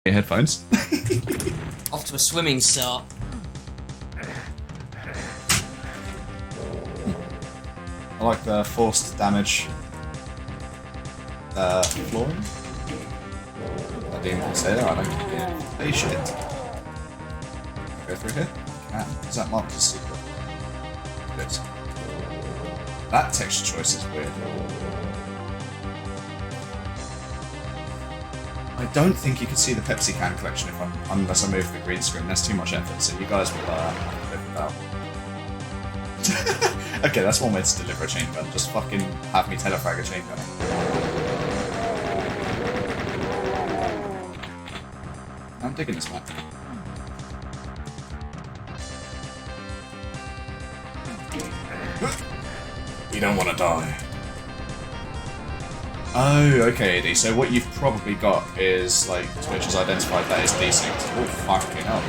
Your headphones. Off to a swimming start. I like the forced damage flooring. I didn't even say that, I don't care. Hey shit. Go through here? Can. Is that marked as secret? It is. That texture choice is weird. I don't think you can see the Pepsi can collection unless I move the green screen. That's too much effort, so you guys will have to live without. Okay, that's one way to deliver a chain gun. Just fucking have me telefrag a chain gun. I'm digging this map. You don't want to die. Oh, okay, AD. So what you've probably got is, like, Twitch has identified that as desynced. Oh, fucking hell.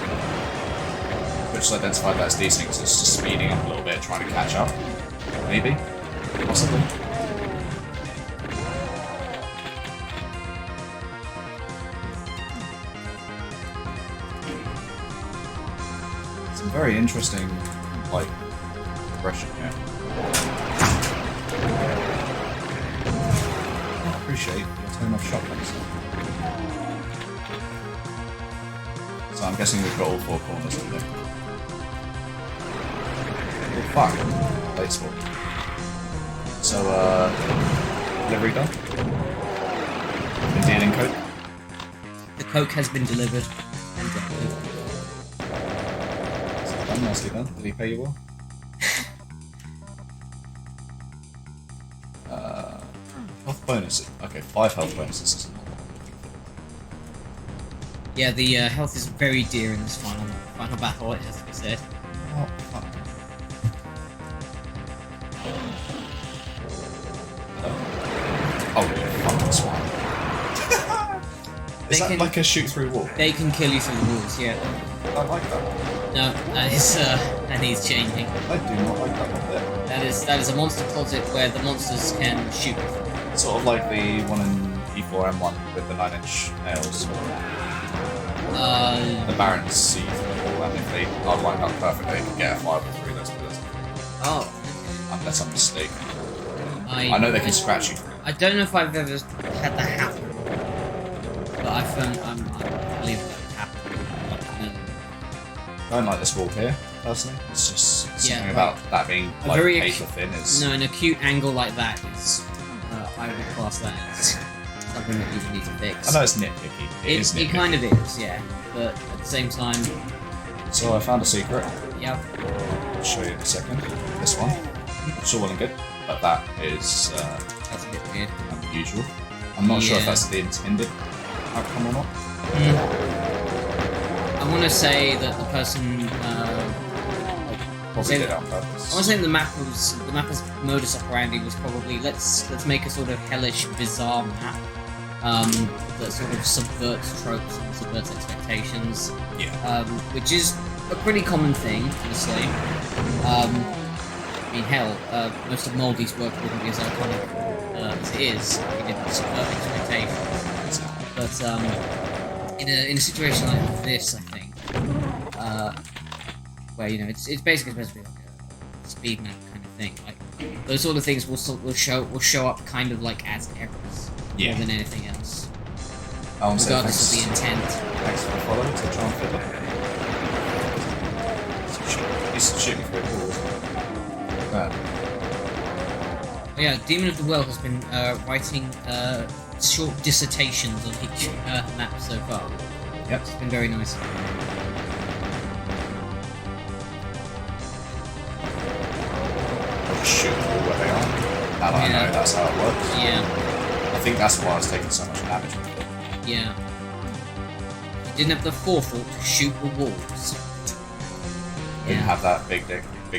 Twitch has identified that as desynced, so it's just speeding up a little bit, trying to catch up. Maybe? Possibly? Some very interesting, like, progression here. Appreciate your turn off shotguns. So I'm guessing we've got all four corners in there. Oh fuck. Late spot. So delivery done? Been dealing coke? The coke has been delivered and Done, nicely done. Did he pay you well? Health bonuses. Okay, 5 health bonuses isn't all. yeah, the health is very dear in this final battle, it has to be said. Oh, fuck. Oh, fucking swine. Is that like a shoot through wall? They can kill you through the walls, yeah. I like that. No, that is changing. I do not like that one bit. That is a monster closet where the monsters can shoot. Sort of like the one in E4M1 with the 9-inch nails. The Barons see through and if they are lined up perfectly, they can get a fireball through those pillars. Oh. Unless I'm mistaken. I know they can scratch you through. I don't know if I've ever had that happen, but I believe that happened. I don't like this wall here, personally. It's just something Yeah, about that being like paper thin is... No, an acute angle like that is... I would class that as something that you need to fix. I know it's nitpicky. It is nitpicky. It kind of is, yeah. But at the same time... So I found a secret. Yeah. I'll show you in a second. This one. It's all well and good, but that is that's a bit weird. unusual. I'm not sure if that's the intended outcome or not. I want to say that the person... Probably did it on purpose. I want to say the map's modus operandi was probably let's make a sort of hellish, bizarre map that sort of subverts tropes and subverts expectations. Yeah. Which is a pretty common thing, honestly. I mean, hell, most of Moldy's work wouldn't be as iconic as it is if it didn't subvert expectations. But in a situation like this, I think. Where it's basically supposed to be like a speed map kind of thing. Like those sort of things will show up kind of like as errors more than anything else, regardless of the intent. Thanks for the follow to try and fit it. He's shooting through walls. Oh yeah, Demon of the Well has been writing short dissertations on each map so far. Yep, it's been very nice. Shoot where they are. Now that I know that's how it works. Yeah. I think that's why I was taking so much damage with it. Yeah. You didn't have the forethought to shoot the walls. Didn't have that big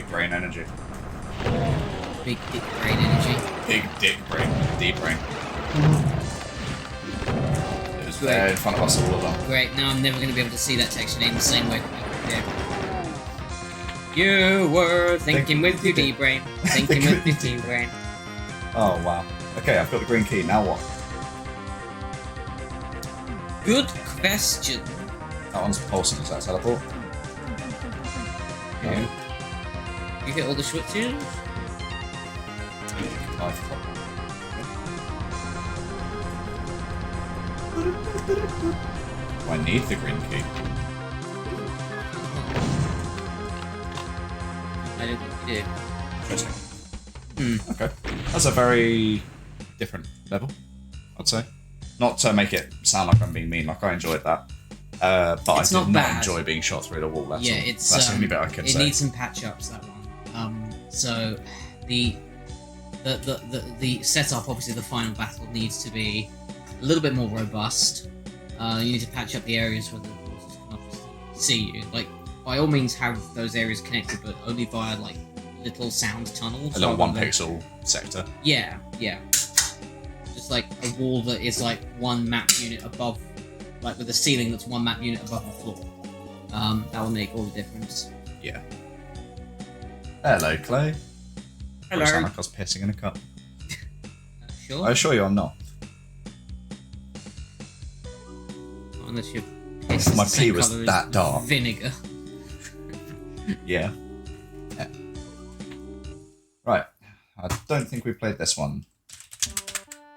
brain energy. Big dick brain energy. Big dick brain. Deep brain. It was there in front of us all along. Great, now I'm never going to be able to see that texture name the same way. Yeah. You were thinking with your D-brain. Thinking with your D-brain. Oh, wow. Okay, I've got the green key. Now what? Good question. That one's pulsing. Is that a teleport? No. You hit all the switches? Life top. Do I need the green key? I don't think you do. Interesting. Hmm. Okay. That's a very different level, I'd say. Not to make it sound like I'm being mean, like I enjoyed that. But It's I not did not bad. enjoy being shot through the wall, that's Yeah, all. it's That's the only bit I can it say. needs some patch ups, that one. So the setup, obviously the final battle needs to be a little bit more robust. You need to patch up the areas where the forces come up to see you. Like, by all means have those areas connected, but only via like little sound tunnels. A little rather 1 than- pixel sector. Yeah, yeah. Just like a wall that is like 1 map unit above, like with a ceiling that's 1 map unit above the floor. That will make all the difference. Yeah. Hello, Clay. Hello. I sound like I was pissing in a cup. Sure. I assure you I'm not. Unless your piss is My the same pee was colour as that dark. Vinegar. Yeah. Right. I don't think we've played this one.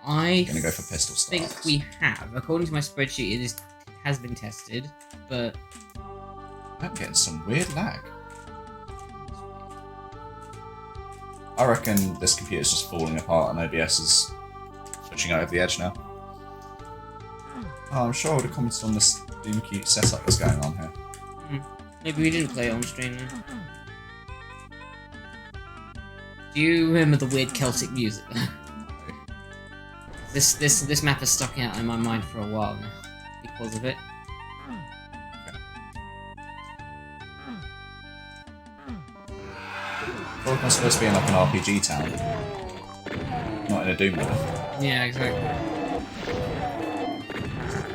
I Gonna go for pistol think starts. we have. According to my spreadsheet, it has been tested, but I'm getting some weird lag. I reckon this computer's just falling apart and OBS is switching over the edge now. Oh, I'm sure I would have commented on this Doomworks setup that's going on here. maybe we didn't play it on stream then. Do you remember the weird Celtic music? This map has stuck out in my mind for a while now because of it. I feel like I'm supposed to be in like an RPG town, not in a Doom world. Yeah, exactly.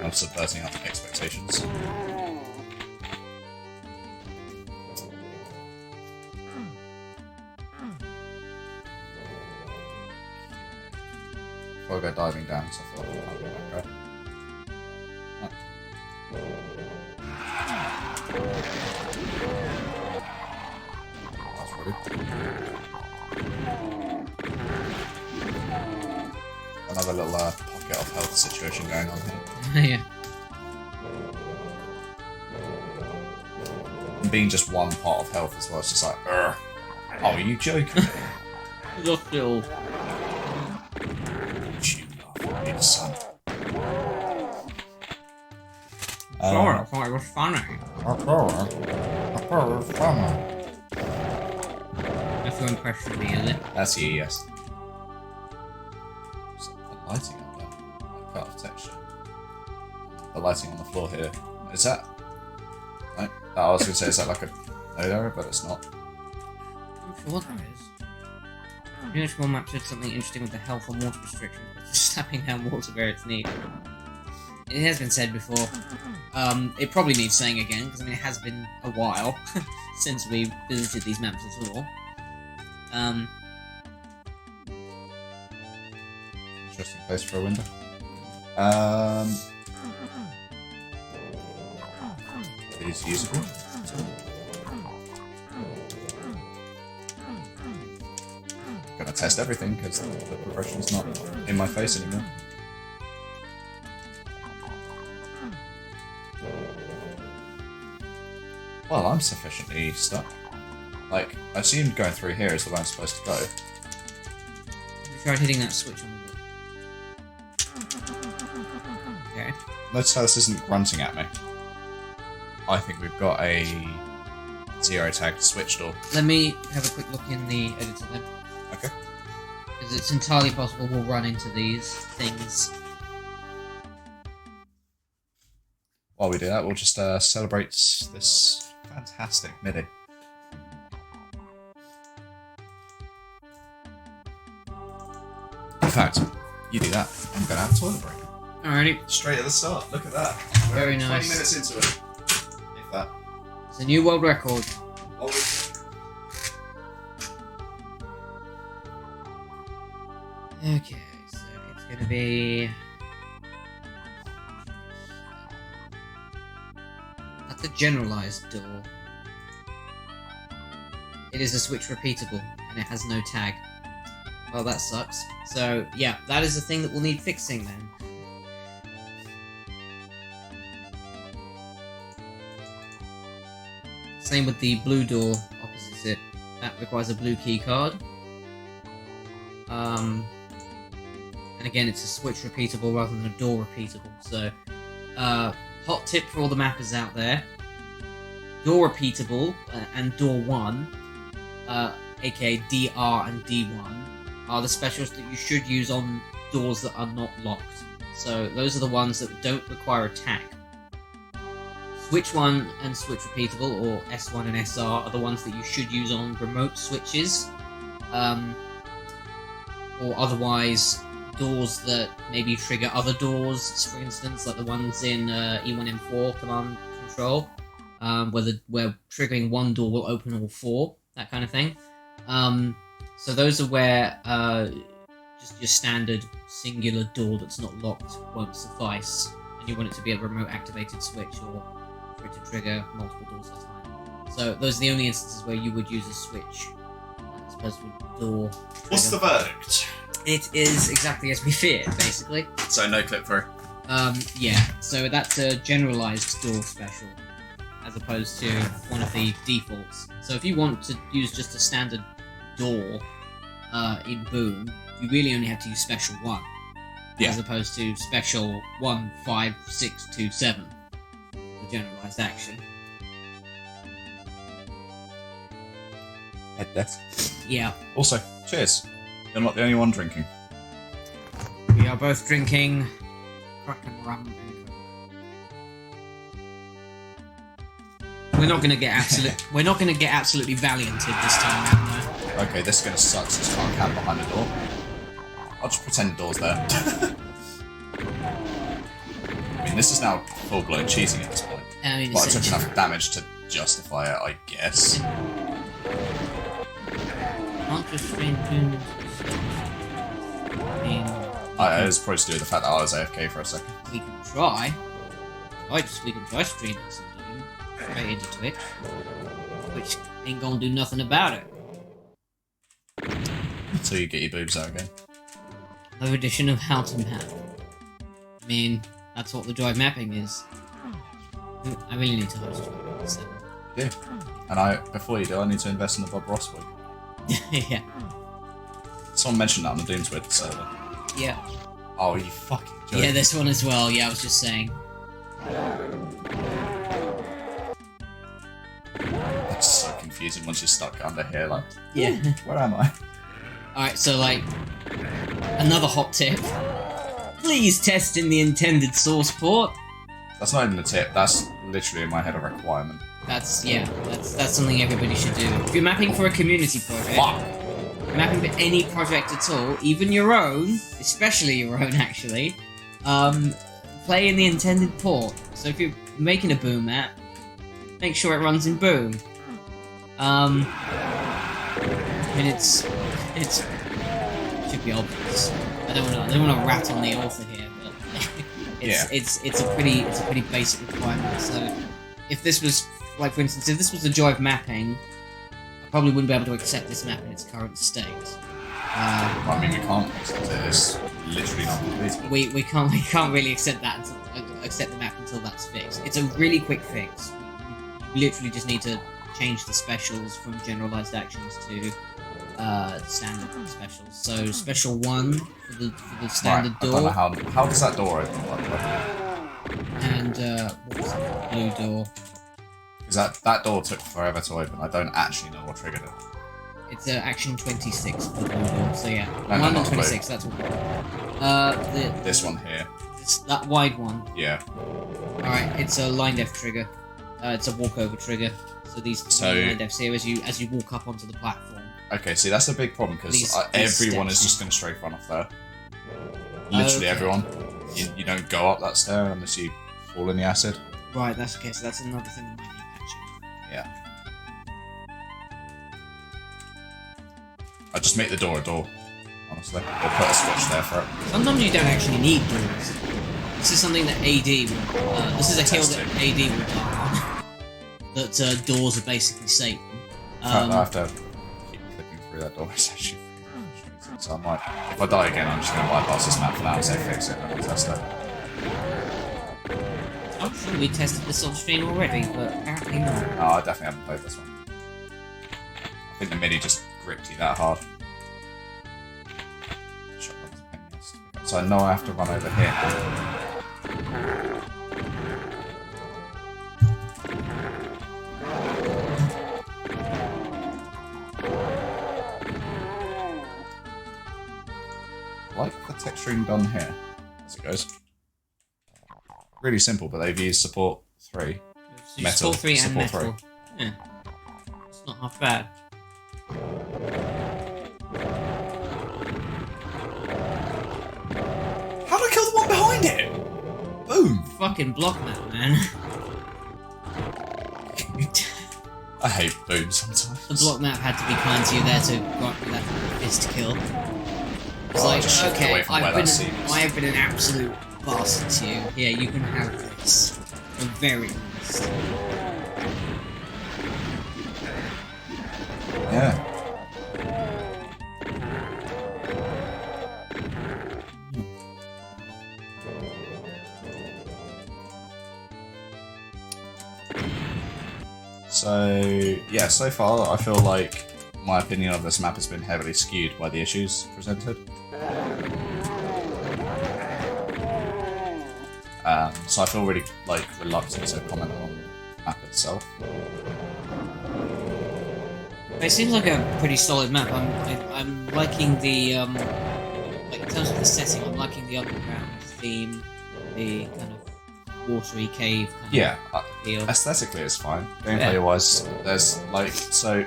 I'm subverting expectations. Before I go diving down, so I thought I might be like, that's rude. Another little pocket of health situation going on here. Yeah. And being just 1 pot of health as well, it's just like, Urgh. Oh, are you joking? You're still. Shoot off, you son. Sorry, I thought it was funny. That's your impression of me, is it? That's you, yes. What's the lighting up there? Like cut off texture. The lighting on the floor here. Is that? Right. I was going to say, is that like a node error, but it's not. I'm not sure what that is. Uniform map did something interesting with the health and water restrictions, but just slapping down water where it's needed. It has been said before. It probably needs saying again, because I mean it has been a while since we visited these maps at all. Interesting place for a window. It is usable. Gonna test everything because the progression's not in my face anymore. Well, I'm sufficiently stuck. Like, I assumed going through here is the way I'm supposed to go. We tried hitting that switch on the wall. Okay. Notice how this isn't grunting at me. I think we've got a zero tagged switch door. Let me have a quick look in the editor then. Okay. Because it's entirely possible we'll run into these things. While we do that, we'll just celebrate this fantastic MIDI. In fact, you do that. I'm gonna have a toilet break. Alrighty. Straight at the start. Look at that. Very We're nice. 20 minutes into it. If that. It's a new world record. Oh, Okay, so it's gonna be... That's a generalized door. It is a switch repeatable, and it has no tag. Well, that sucks. So, yeah, that is a thing that will need fixing then. Same with the blue door opposite it. That requires a blue key card. And again, it's a switch repeatable rather than a door repeatable. So, hot tip for all the mappers out there. Door repeatable and door 1, aka DR and D1, are the specials that you should use on doors that are not locked. So those are the ones that don't require a tag. Switch 1 and switch repeatable, or S1 and SR, are the ones that you should use on remote switches. Or otherwise, doors that maybe trigger other doors, for instance, like the ones in E1M4 command control, where triggering one door will open all 4, that kind of thing. So those are where just your standard singular door that's not locked won't suffice, and you want it to be a remote activated switch or for it to trigger multiple doors at a time. So those are the only instances where you would use a switch as opposed to a door trigger. What's the verdict? It is exactly as we feared, basically. So no clip through. Yeah, so that's a generalized door special, as opposed to one of the defaults. So if you want to use just a standard door in Boom, you really only have to use special 1, as opposed to special 1, 5, 6, 2, 7, the generalized action. Head desk. Yeah. Also, cheers. You're not the only one drinking. We are both drinking crack and rum and coke. We're not gonna get absolutely valianted this time around, though. Okay, this is gonna suck since I can't camp behind the door. I'll just pretend the door's there. I mean, this is now full-blown cheating at this point. But I took enough damage to justify it, I guess. Can't just stream tunes. I was probably to do with the fact that I was AFK for a second. We can try. We can try streaming some Doom straight into Twitch, which ain't gonna do nothing about it. Until you get your boobs out again. Another edition of How to Map. I mean, that's what the drive mapping is. I really need to host one. So. Yeah. And before you do, I need to invest in the Bob Ross wig. Yeah. Someone mentioned that on the Doom Twitter server. Yeah. Oh, you fucking joke. Yeah, this one as well. Yeah, I was just saying. It's so confusing once you're stuck under here, like, yeah. Where am I? Alright, so, like, another hot tip. Please test in the intended source port. That's not even a tip, that's literally in my head a requirement. That's something everybody should do. If you're mapping for a community project, mapping for any project at all, even your own, especially your own actually, play in the intended port. So if you're making a Boom map, make sure it runs in Boom. I mean it should be obvious. I don't want to rat on the author here, but it's a pretty basic requirement. So if this was, like for instance, if this was a Jive mapping, I probably wouldn't be able to accept this map in its current state. I mean, we can't accept it. It's literally not completable. We can't really accept that accept the map until that's fixed. It's a really quick fix. You literally just need to change the specials from generalized actions to standard specials. So special 1 for the standard door. I don't know how does that door open, by the way? And what was it? Blue door. Because that door took forever to open. I don't actually know what triggered it. It's action 26 for the blue door. So yeah, No, 1 and 26. That's what. This one here. It's that wide one. Yeah. All right, it's a line def trigger. It's a walkover trigger. So these line defs here as you walk up onto the platform. Okay, see that's a big problem because everyone is just going to straight run off there. Literally everyone. You don't go up that stair unless you fall in the acid. Right, that's okay. So that's another thing that might be patching. Yeah. I just make the door a door, honestly. Or put a switch there for it. Sometimes you don't actually need doors. This is something that AD will. This is a hill that AD will die on. that doors are basically Satan. I have to keep flipping through that door. It's actually so I might, if I die again, I'm just going to bypass this map for now and say fix it and we'll test it. I'm sure we tested this on stream already, but apparently not. No, I definitely haven't played this one. I think the mini just gripped you that hard. So I know I have to run over here now. I like the texturing done here, as it goes. Really simple, but they've used support 3. So Metal. support 3 and Support metal. 3. Yeah. It's not half bad. How did I kill the one behind it? Boom! Fucking block map, man. I hate boom sometimes. The block map had to be kind to you there to grant you that fist kill. It's Oh, like, just shift okay, away from where that seems. I've been an absolute bastard to you. Yeah, you can have this. The very least. Yeah. So, yeah, so far I feel like my opinion of this map has been heavily skewed by the issues presented. So I feel really reluctant to comment on the map itself. It seems like a pretty solid map. I'm liking the like in terms of the setting. I'm liking the underground theme, the kind of watery cave kind of feel. Aesthetically it's fine. Gameplay wise, there's so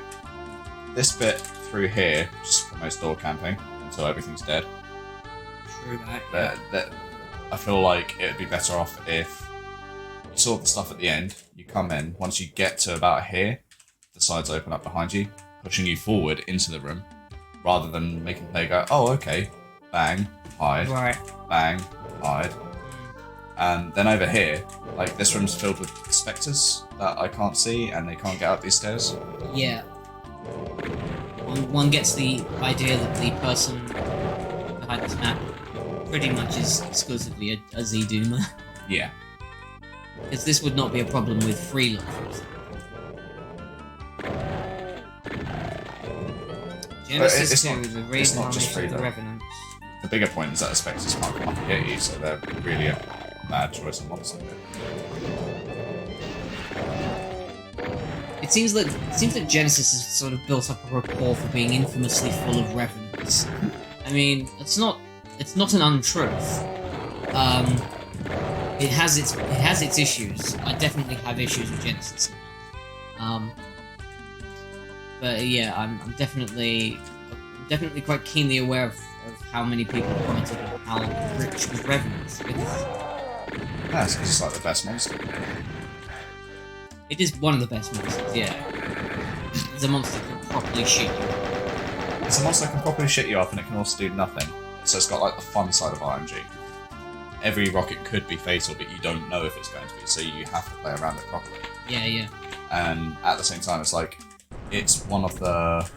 this bit through here just promotes door camping until everything's dead. True that. That I feel like it would be better off if you saw the stuff at the end, you come in, once you get to about here, the sides open up behind you, pushing you forward into the room, rather than making the player go, oh, okay, bang, hide, Right. bang, hide. And then over here, this room's filled with spectres that I can't see and they can't get up these stairs. Yeah. One gets the idea that the person behind this map pretty much is exclusively a Z-Doomer. Yeah. Because this would not be a problem with Freeland, for example. Genesis 2 is a it's not just reincarnation of the Freeland. Revenants. The bigger point is that the spectres can't come up and get you, so they're really a bad choice of monster. It seems that Genesis has sort of built up a rapport for being infamously full of Revenants. I mean, it's not an untruth. It has its issues. I definitely have issues with Genesis. But yeah, I'm definitely quite keenly aware of how many people have commented on how rich with Revenants. Yeah, it's because it's the best monster. It is one of the best monsters, yeah. It's a monster that can properly shoot you. It's a monster that can properly shit you up and it can also do nothing. So it's got the fun side of RNG. Every rocket could be fatal, but you don't know if it's going to be, so you have to play around it properly. Yeah. And at the same time, it's one of the...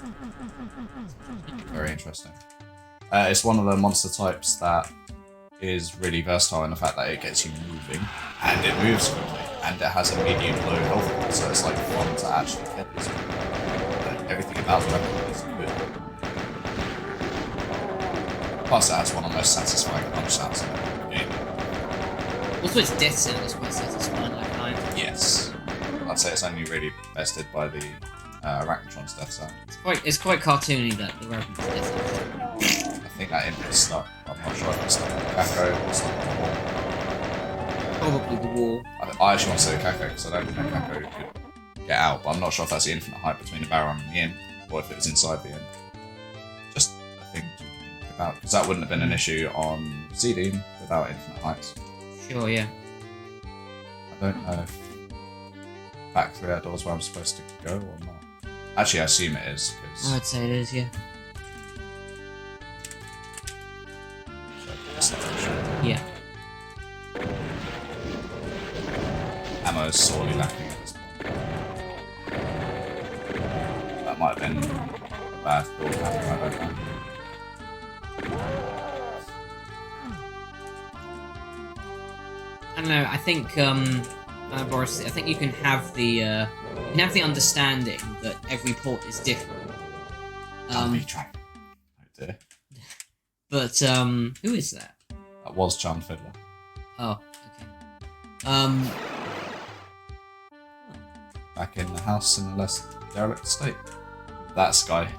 Very interesting. It's one of the monster types that is really versatile in the fact that it gets you moving, and it moves quickly, and it has a medium low health point, so it's fun to actually kill these people. Everything about the weapon is good. Plus, it has one of the most satisfying punch sounds in the game. Also, its death sound is quite satisfying, I find. Yes. I'd say it's only really bested by the Arachnotron's death sound. It's quite cartoony, that the Revenant's death sound. I think that input's stuck. I'm not sure if it's stuck in the Kako or stuck in the wall. Probably the wall. I actually want to say the Kako because I don't think Kako could get out, but I'm not sure if that's the infinite height between the Baron and the inn, or if it was inside the inn. Just a thing to think about, because that wouldn't have been an issue on Zedine without infinite heights. Sure, yeah. I don't know if back through that door is where I'm supposed to go or not. Actually, I assume it is, because... I'd say it is, yeah. Yeah. Ammo is sorely lacking at this point. might have been a bad thought. I don't know. I don't know. I think Boris, I think you can have the understanding that every port is different. Oh dear. But who is that? That was Charmed Fiddler. Oh, okay. Back in the house in a less derelict state. That Sky.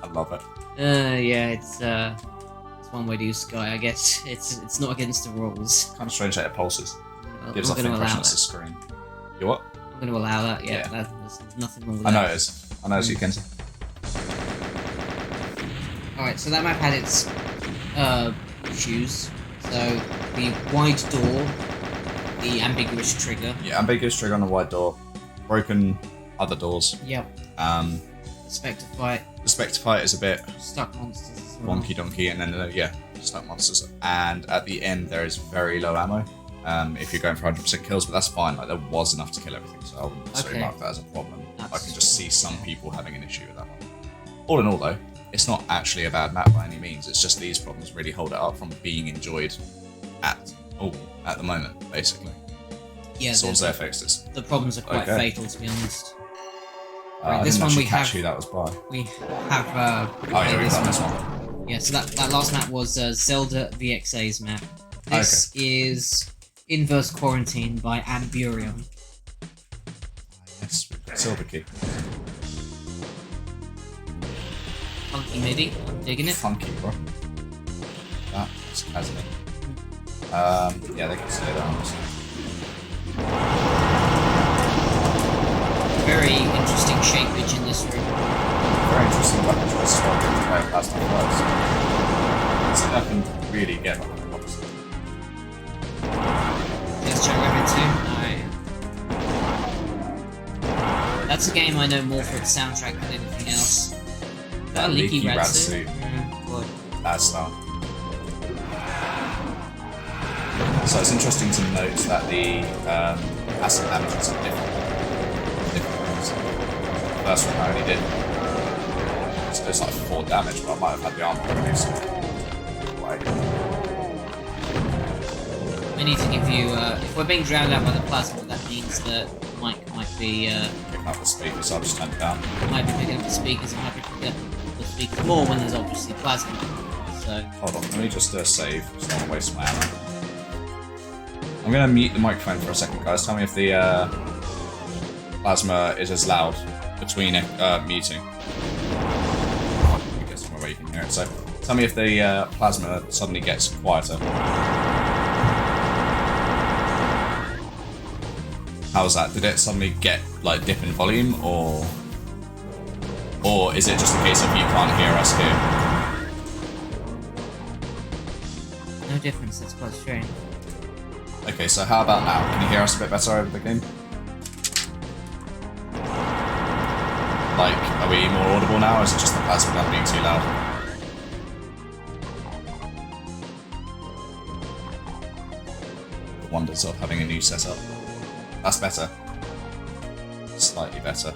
I love it. Yeah, it's one way to use Sky, I guess. It's not against the rules. Kind of strange that it pulses. I'm Gives off the gonna allow impression it's a that. screen. You what? I'm going to allow that. Yeah, Yeah. there's nothing wrong with I that. know it is. I know it's you can. Alright, so that map had its issues. So the wide door, the ambiguous trigger. Yeah, ambiguous trigger on a wide door. Broken other doors. Yep. The Spectre fight, Spectre fight is a bit stuck monsters as well. wonky donkey, and then stuck monsters. And at the end there is very low ammo. If you're going for 100% kills, but that's fine. Like there was enough to kill everything, so I wouldn't necessarily mark that as a problem. I can just see some people having an issue with that one. All in all, though, it's not actually a bad map by any means. It's just these problems really hold it up from being enjoyed at the moment, basically. Yeah, Swords there fixed it. the problems are quite Okay. fatal, to be honest. I this didn't one actually we catch have- who that was by. We have Oh yeah, we've done this one. Yeah, so that last map was Zelda VXA's map. This is Inverse Quarantine by Amburion. Yes, we've got Silver Key. Funky MIDI, I'm digging it. Funky, bro. That's hasn't it? Yeah, they can say that. Honestly. Very interesting shapeage in this room. Very interesting weapon choice as well. That's my first. So I can really get behind the box. There's Joe Rabbit 2. That's a game I know more for its soundtrack than anything else. That leaky rat suit. God. That style. So it's interesting to note that the acid damages are different. The first one I only did. It's like 4 damage, but I might have had the armor reduced. Like, We need to give you, if we're being drowned out by the plasma, that means that Mike might be, picking up the speaker, so I'll just turn it down. might be picking up the speakers, and might be picking up the speakers more when there's obviously plasma. So, Hold on, let me just do a save, so I don't waste my ammo. I'm going to mute the microphone for a second, guys. Tell me if the plasma is as loud between muting. I guess somewhere where you can hear it. So tell me if the plasma suddenly gets quieter. How was that? Did it suddenly get like dip in volume, or is it just a case of you can't hear us here? no difference, that's quite strange. Okay, so how about now? Can you hear us a bit better over the game? Like, are we more audible now, or is it just the plasma gun being too loud? The wonders of having a new setup. That's better. Slightly better.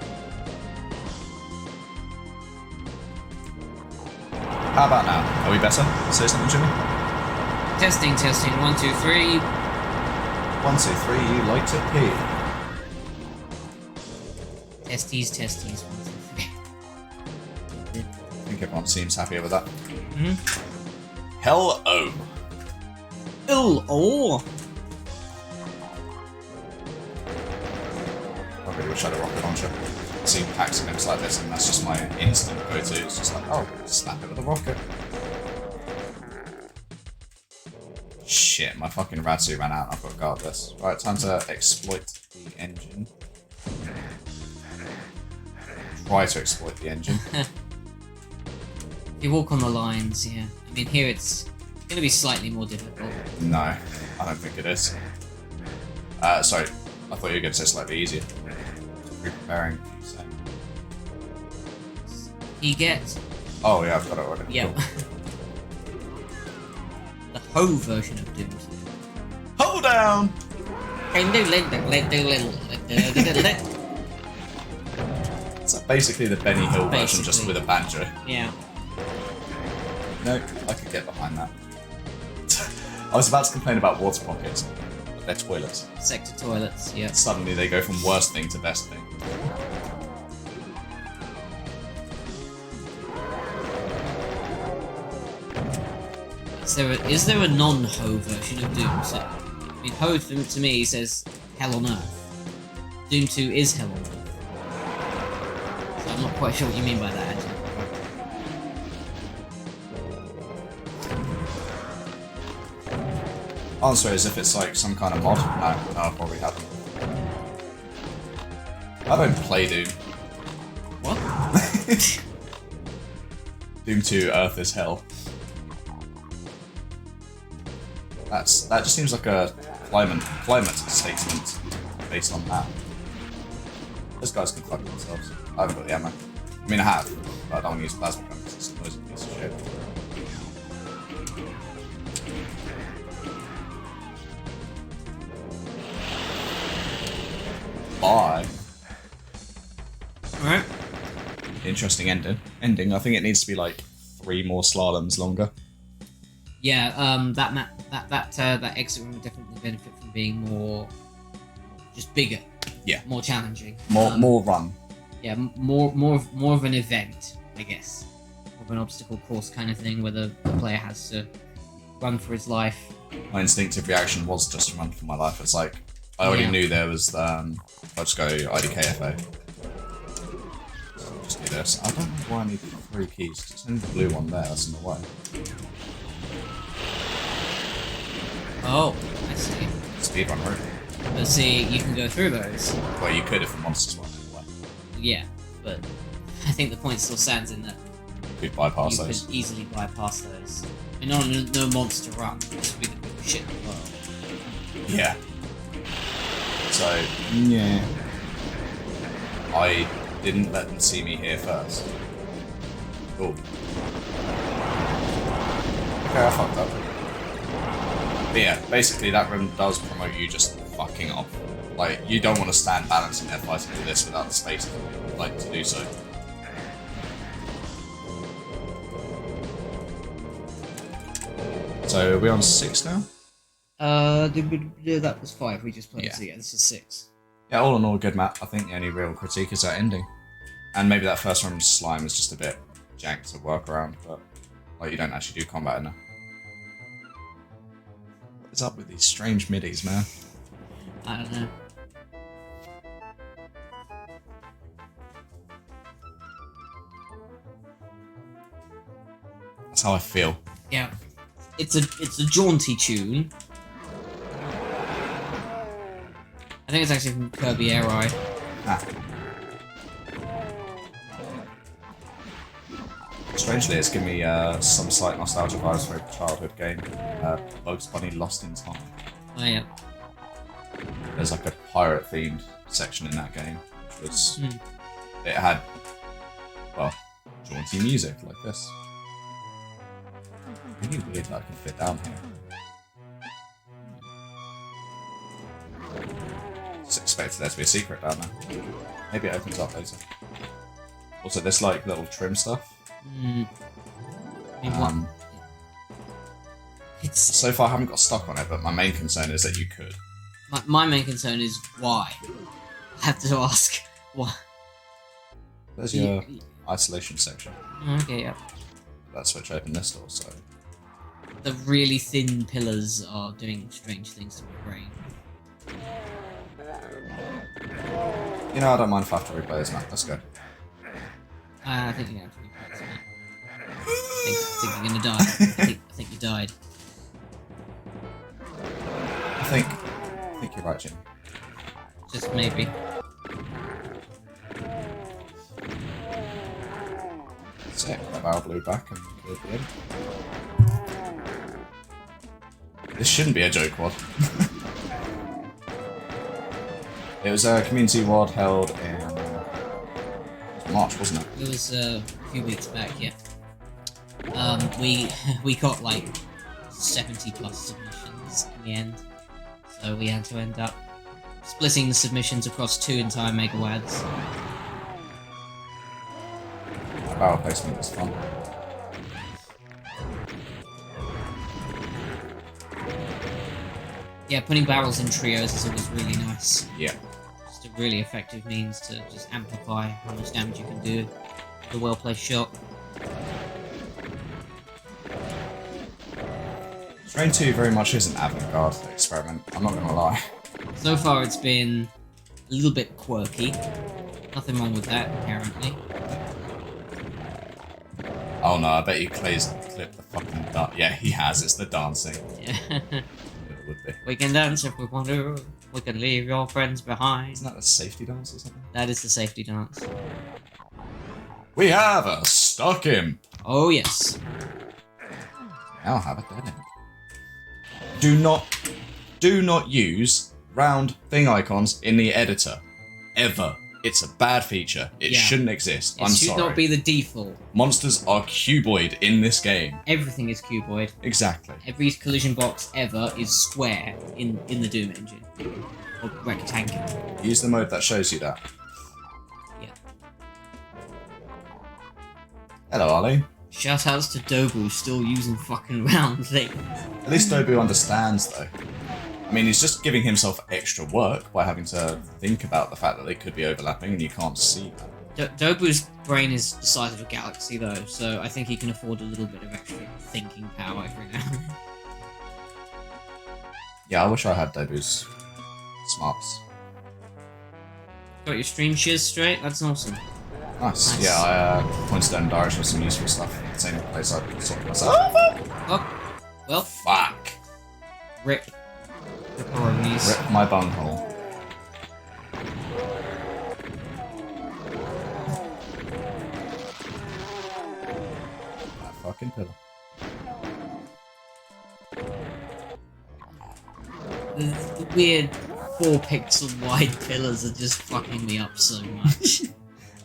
How about now? Are we better? Say something, Jimmy? Testing, 1, 2, 3. 1, 2, 3, you like to pee. Testes, 1, 2, 3. I think everyone seems happier with that. Mm-hmm. Hello! Oh! I really wish I had a rocket launcher. I've seen packs of games like this, and that's just my instant go-to. It's just like, oh, slap it with a rocket. Shit, my fucking Radsu ran out. I've got to guard this. Right, time to exploit the engine. Try to exploit the engine. You walk on the lines, yeah. I mean, here it's going to be slightly more difficult. No, I don't think it is. Sorry, I thought you were going to say slightly easier. Preparing. You get... Oh yeah, I've got it already. Yeah. Cool. The Ho version of Doom. Hold down! It's a basically the Benny Hill version, just with a banjo. Yeah. No, I could get behind that. I was about to complain about water pockets, but they're toilets. Sector toilets, yeah. Suddenly they go from worst thing to best thing. Is there a non-Ho version of Doom? So, I mean, Ho to me says Hell on Earth. Doom 2 is Hell on Earth. So I'm not quite sure what you mean by that, actually. Answer is if it's like some kind of mod. No, I probably haven't. I don't play Doom. What? Doom 2 Earth is Hell. That just seems like a climate statement based on that. Those guys can fuck themselves. I haven't got the ammo. I mean I have, but I don't want to use plasma guns. It's a noisy piece of shit. Bye. Alright. Interesting ending. I think it needs to be like 3 more slaloms longer. Yeah, that exit room would definitely benefit from being more, just bigger. Yeah. More challenging. More run. Yeah, more of an event, I guess. More of an obstacle course kind of thing, where the player has to run for his life. My instinctive reaction was just to run for my life. It's like I already knew there was. I'll just go IDKFA. Just do this. I don't know why I need 3 keys. 'Cause it's only the blue one there. That's in the way. Oh, I see. Speedrun route. But see, you can go through those. Well, you could if the monsters weren't in the way. Yeah, but I think the point still stands in that Could bypass you those. could easily bypass those. I mean, no monster run. This would be the biggest shit in the world. Yeah. So, yeah. I didn't let them see me here first. Cool. Okay, I fucked up. But yeah, basically that room does promote you just fucking off. Like, you don't want to stand balancing there fighting for this without the space to do so. So, are we on 6 now? That was 5 we just played, Yeah. so yeah, this is 6. Yeah, all in all, good map. I think the only real critique is that ending. And maybe that first round slime is just a bit jank to work around, but like you don't actually do combat in it. What is up with these strange middies, man? I don't know. That's how I feel. Yeah. It's a jaunty tune. I think it's actually from Kirby Air Eye. Ah. Strangely, it's given me some slight nostalgia vibes for a childhood game. Bugs Bunny Lost in Time. Oh yeah. There's like a pirate-themed section in that game, which was... It had, well, jaunty music like this. Really weird that I can fit down here. Just expected there to be a secret down there. Maybe it opens up later. Also, this like little trim stuff. I mean, what? It's So far I haven't got stuck on it, but my main concern is that you could. my main concern is why. I have to ask why. There's your isolation section. Okay, yeah. That switch opened this door, so... The really thin pillars are doing strange things to my brain. You know, I don't mind if I have to replay this map. Let's go. I think you're going to have to replay this, man. I think you're going to die. I think you died. I think you're right, Jim. Just maybe. Sick. That barrel blew back and killed the end. This shouldn't be a joke WOD. It was a community WOD held in March, wasn't it? It was a few weeks back, yeah. We got like 70 plus submissions in the end, so we had to end up splitting the submissions across 2 entire megawads. barrel placement is fun. Yeah, putting barrels in trios is always really nice. Yeah. Just a really effective means to just amplify how much damage you can do with a well-placed shot. Strain 2 very much is an avant-garde experiment, I'm not gonna lie. So far it's been a little bit quirky. Nothing wrong with that, apparently. Oh no, I bet you Clay's clipped the fucking dance. Yeah, he has, it's the dancing. Yeah. It would be. We can dance if we want to. We can leave your friends behind. Isn't that a safety dance or something? That is the safety dance. We have a stuck imp! Oh yes. I'll have a dead imp. Do not use round thing icons in the editor. Ever. It's a bad feature. It shouldn't exist. I'm sorry. It should not be the default. Monsters are cuboid in this game. Everything is cuboid. Exactly. Every collision box ever is square in the Doom engine. Or rectangular. Use the mode that shows you that. Yeah. Hello, Arlene. Shoutouts to Dobu still using fucking round things. At least Dobu understands, though. I mean, he's just giving himself extra work by having to think about the fact that they could be overlapping and you can't see that. Dobu's brain is the size of a galaxy, though, so I think he can afford a little bit of extra thinking power every now and then. Yeah, I wish I had Dobu's smarts. Got your stream shears straight? That's awesome. Nice. Nice. Yeah, I pointed down direction with some useful stuff. Same place I sorted myself. Oh, well, Fuck! rip. Ripperonis. Rip my bunghole. That fucking pillar. The weird 4 pixel wide pillars are just fucking me up so much.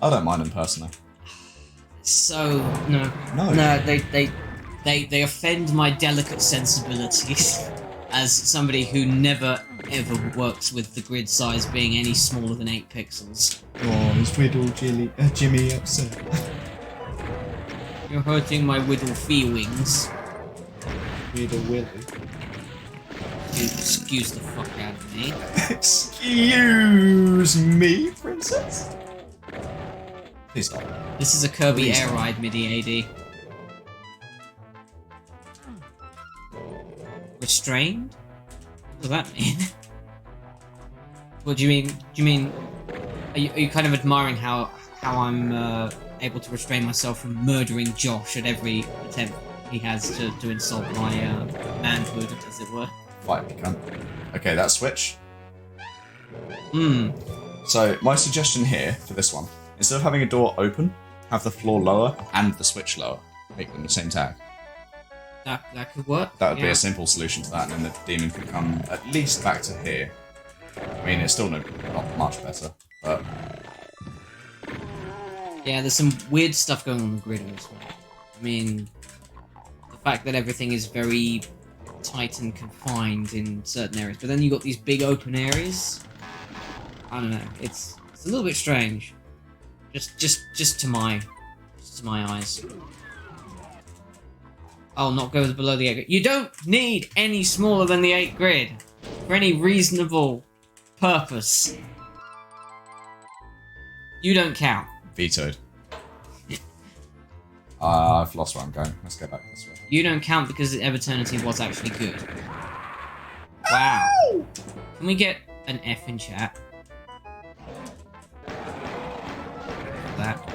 I don't mind them personally. So, no, they offend my delicate sensibilities as somebody who never ever works with the grid size being any smaller than 8 pixels. Oh, is Riddle Jimmy upset? You're hurting my Whittle feelings. Riddle Willy. Excuse the fuck out of me. Excuse me, princess? Please stop. This is a Kirby Please Air stop. Ride MIDI AD. Restrained? What does that mean? What do you mean? Do you mean? Are you kind of admiring how I'm able to restrain myself from murdering Josh at every attempt he has to insult my manhood, as it were? Fight me, cunt. Okay, that switch. Hmm. So, my suggestion here for this one, instead of having a door open, have the floor lower and the switch lower. Make them the same tag. That could work. That would be yeah. a simple solution to that, and then the demon could come at least back to here. I mean, it's still not much better, but... Yeah, there's some weird stuff going on the grid in this one. I mean, the fact that everything is very tight and confined in certain areas, but then you got these big open areas. I don't know. It's a little bit strange. Just to my eyes. I'll not go below the 8 grid. You don't need any smaller than the 8 grid for any reasonable purpose. You don't count. Vetoed. I've lost where I'm going. Let's go back this way. You don't count because Eternity was actually good. Wow. Can we get an F in chat? That.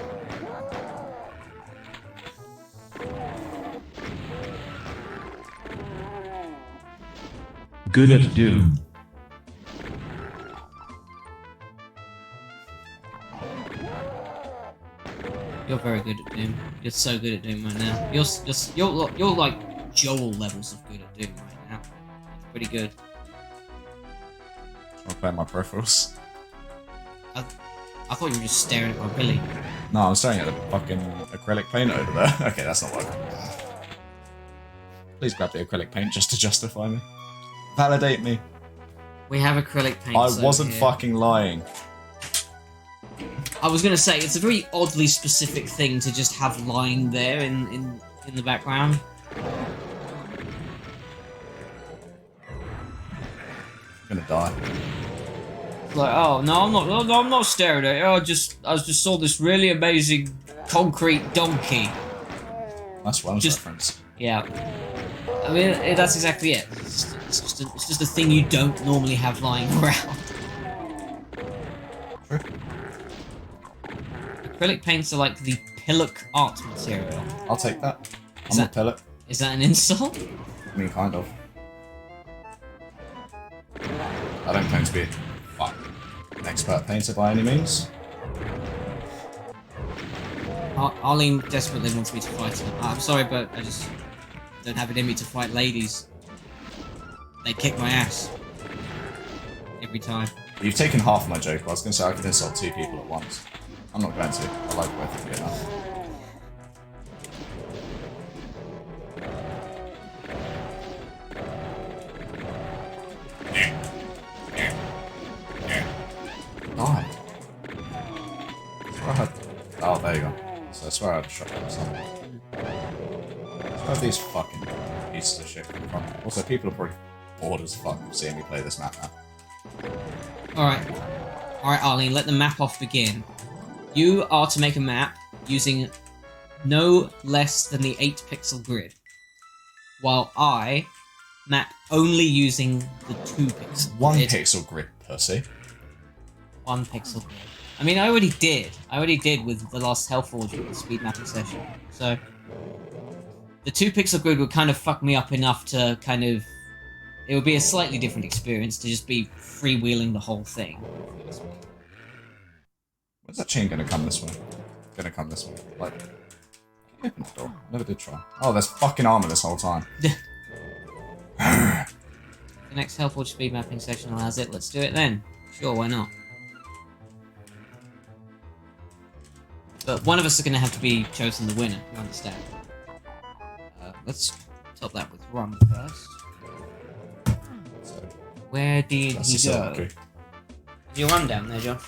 Good at Doom. You're very good at Doom. You're so good at Doom right now. You're like Joel levels of good at Doom right now. It's pretty good. I'll play my peripherals. I thought you were just staring at my Billy. No, I'm staring at the fucking acrylic paint over there. Okay, that's not working. Please grab the acrylic paint just to justify me. Validate me. We have acrylic paint. I wasn't fucking lying. I was gonna say, it's a very oddly specific thing to just have lying there in the background. I'm gonna die. Like, oh no, I'm not staring at it. I just saw this really amazing concrete donkey. That's Wells reference. Yeah. I mean, that's exactly it. It's just a thing you don't normally have lying around. True. Acrylic paints are like the pillock art material. I'll take that. I'm a pillock. Is that an insult? I mean, kind of. I don't claim to be an expert painter by any means. Arlene desperately wants me to fight her. I'm sorry, but I just don't have it in me to fight ladies. They kick my ass. Every time. You've taken half my joke. I was going to say I could insult 2 people at once. I'm not going to. I like both of you enough. Die. Oh, there you go. So I swear I had a shotgun or something. Where are these fucking pieces of shit come from? Also, people are probably bored as fuck seeing me play this map now. Alright, Arlene, let the map off begin. You are to make a map using no less than the 8-pixel grid, while I map only using the 2-pixel grid. 1 pixel grid, pussy. 1 pixel grid. I mean, I already did with the last Hellforge with the speed mapping session. So, the 2-pixel grid would kind of fuck me up enough to kind of... It would be a slightly different experience to just be freewheeling the whole thing. Where's that chain gonna come this way? Gonna come this way. Like, can you open the door? I never did try. Oh, there's fucking armor this whole time. The next Hellforge speed mapping session allows it. Let's do it then. Sure, why not? But one of us is going to have to be chosen the winner, you understand? Let's top that with rum first. So, Where did he go? Okay. Is your rum down there, Josh?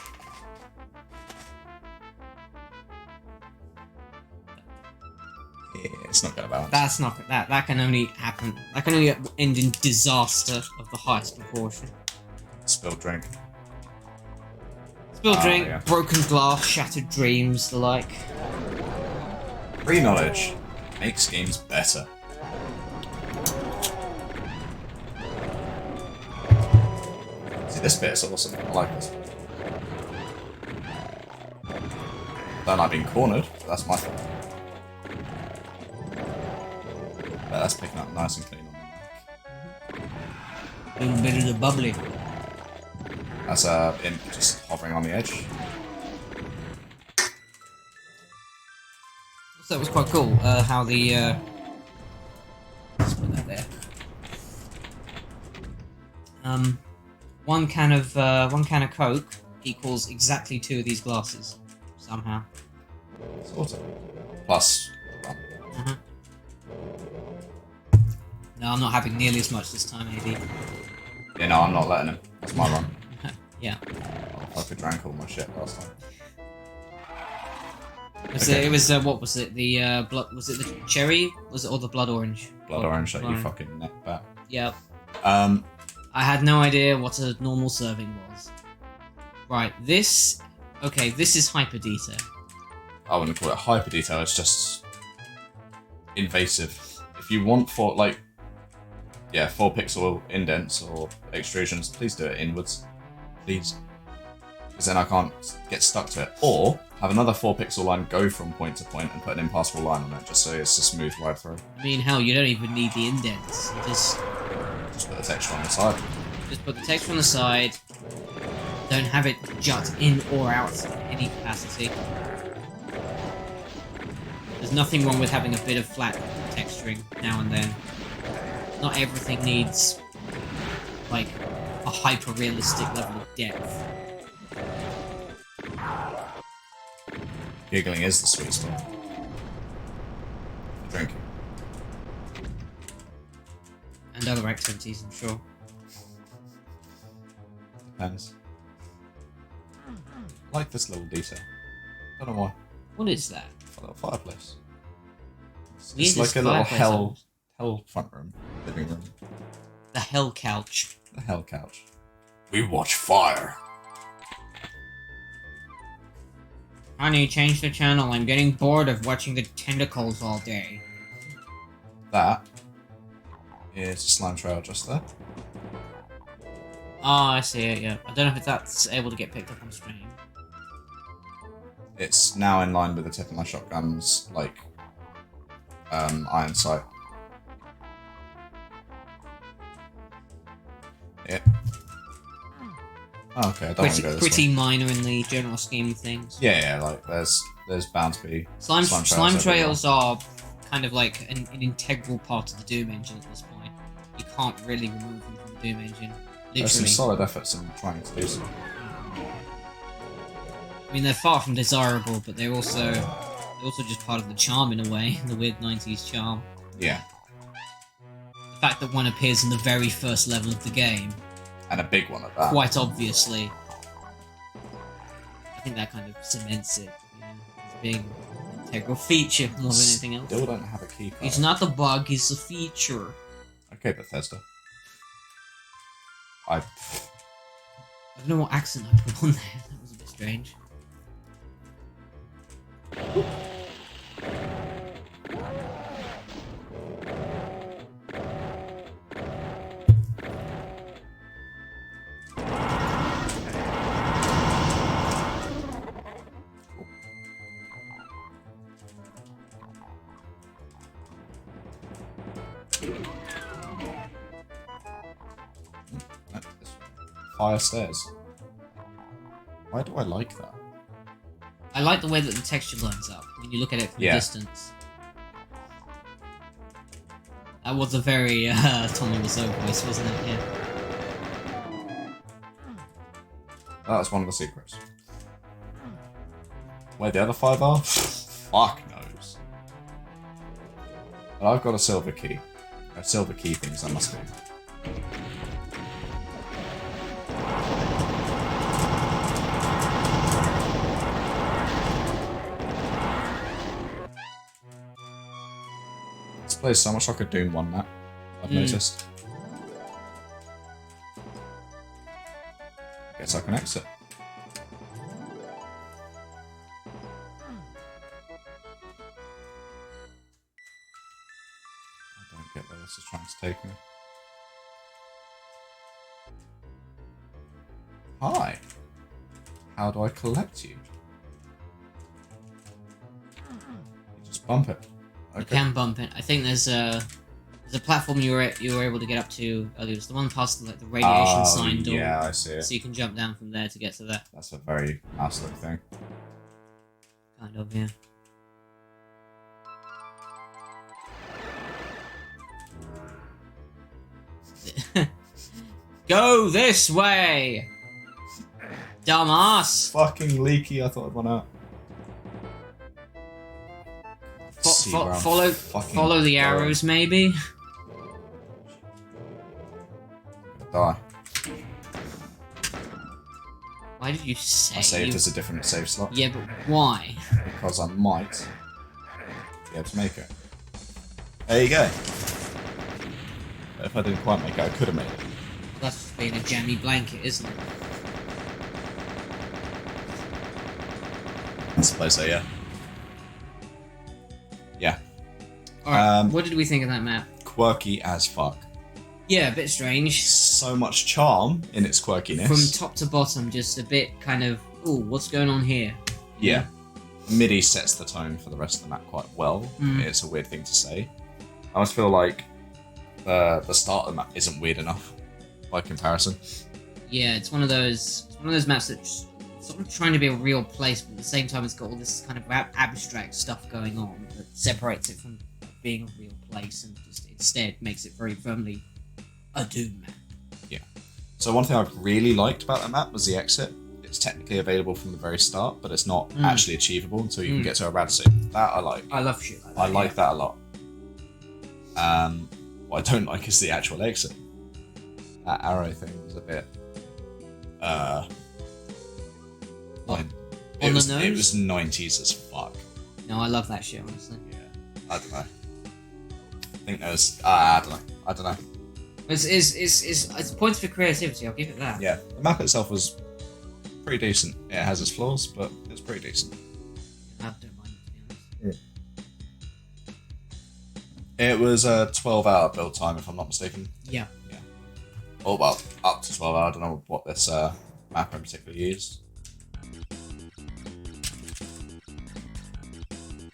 Yeah, it's not gonna balance. That's not that can only happen. That can only end in disaster of the highest proportion. Spilled drink. Spilled drink, yeah. broken glass, shattered dreams, the like. Free knowledge makes games better. See, this bit is awesome. I like this bit. Don't like being cornered, but that's my fault. But that's picking up nice and clean on the mic. A little bit of the bubbly. That's imp just hovering on the edge. So that was quite cool. How the let's put that there. One can of Coke equals exactly 2 of these glasses somehow. Sort of. Plus rum. No, I'm not having nearly as much this time, AD. Yeah, no, I'm not letting him. That's my run. Yeah. I fucking drank all my shit last time. It was what was it? The blood? Was it the cherry? Was it or the blood orange? Blood orange that you fucking neck back. Yep. I had no idea what a normal serving was. Right, this... Okay, this is hyper detail. I wouldn't call it hyper detail, it's just... invasive. If you want 4 pixel indents or extrusions, please do it inwards. Please. Because then I can't get stuck to it. Or, have another 4 pixel line go from point to point and put an impassable line on it, just so it's a smooth ride through. I mean, hell, you don't even need the indents. You just put the texture on the side. Just put the texture on the side. Don't have it jut in or out in any capacity. There's nothing wrong with having a bit of flat texturing now and then. Not everything needs, like, a hyper-realistic level of depth. Giggling is the sweet spot. For drinking. And other activities, I'm sure. Depends. I like this little detail. Don't know why. What is that? A little fireplace. It's Weirdest like a little fireplace hell front room, living room. The hell couch. The hell couch. We watch fire. Honey, change the channel. I'm getting bored of watching the tentacles all day. That is a slime trail just there. Oh, I see it, yeah. I don't know if that's able to get picked up on stream. It's now in line with the tip of my shotgun's, like, iron sight. Yeah. Oh, okay, I don't want to go this Pretty way. minor in the general scheme of things. Yeah, like, there's bound to be Slime everywhere. trails are kind of like an integral part of the Doom engine at this point. You can't really remove them from the Doom engine. There's some Literally. solid efforts in trying to do so. I mean, they're far from desirable, but they're also just part of the charm in a way, the weird 90s charm. Yeah. The fact that one appears in the very first level of the game, And a big one at that. quite obviously, I think that kind of cements it, you know, as being an integral feature more than anything else. Still don't have a key card. It's not the bug, it's the feature. Okay, Bethesda. I don't know what accent I put on there, that was a bit strange. Fire stairs. Why do I like that? I like the way that the texture lines up when you look at it from a distance. That was a very Tommy Wiseau voice, wasn't it? Yeah. That was one of the secrets. Where the other 5 are? Fuck knows. But I've got a silver key. Silver key things, I must be. This plays so much like a Doom 1 map, I've noticed. Guess I can exit. I don't get where this is trying to take me. Hi. How do I collect you? You just bump it. Okay. You can bump it. I think there's a platform you were able to get up to earlier. It was the one past like the radiation sign door. Yeah, I see it. So you can jump down from there to get to that. That's a very mouse-like thing. Kind of, yeah. Go this way, dumbass. Fucking leaky, I thought I'd run out. Follow the arrows, maybe. Die. Why did you say? I saved as a different save slot. Yeah, but why? Because I might be able to make it. There you go. But if I didn't quite make it, I could have made it. That's just being a jammy blanket, isn't it? I suppose so, yeah. Yeah. Alright, what did we think of that map? Quirky as fuck. Yeah, a bit strange. So much charm in its quirkiness. From top to bottom, just a bit kind of, ooh, what's going on here? Yeah. MIDI sets the tone for the rest of the map quite well. It's a weird thing to say. I almost feel like the start of the map isn't weird enough by comparison. Yeah, it's one of those maps that's sort of trying to be a real place, but at the same time it's got all this kind of abstract stuff going on that separates it from being a real place and just instead makes it very firmly a Doom map. Yeah. So one thing I really liked about that map was the exit. It's technically available from the very start, but it's not actually achievable until you can get to a rad suit. That I like. I love shit like that. I like that a lot. What I don't like is the actual exit. That arrow thing was a bit... On the nose. It was 90s as fuck. No, I love that shit, honestly. Yeah, I don't know. I think there's... I don't know. It's points for creativity, I'll give it that. Yeah, the map itself was pretty decent. It has its flaws, but it's pretty decent. I don't mind it, to be honest. It was a 12-hour build time, if I'm not mistaken. Yeah. Yeah. Oh, well, up to 12 hours. I don't know what this map in particular used.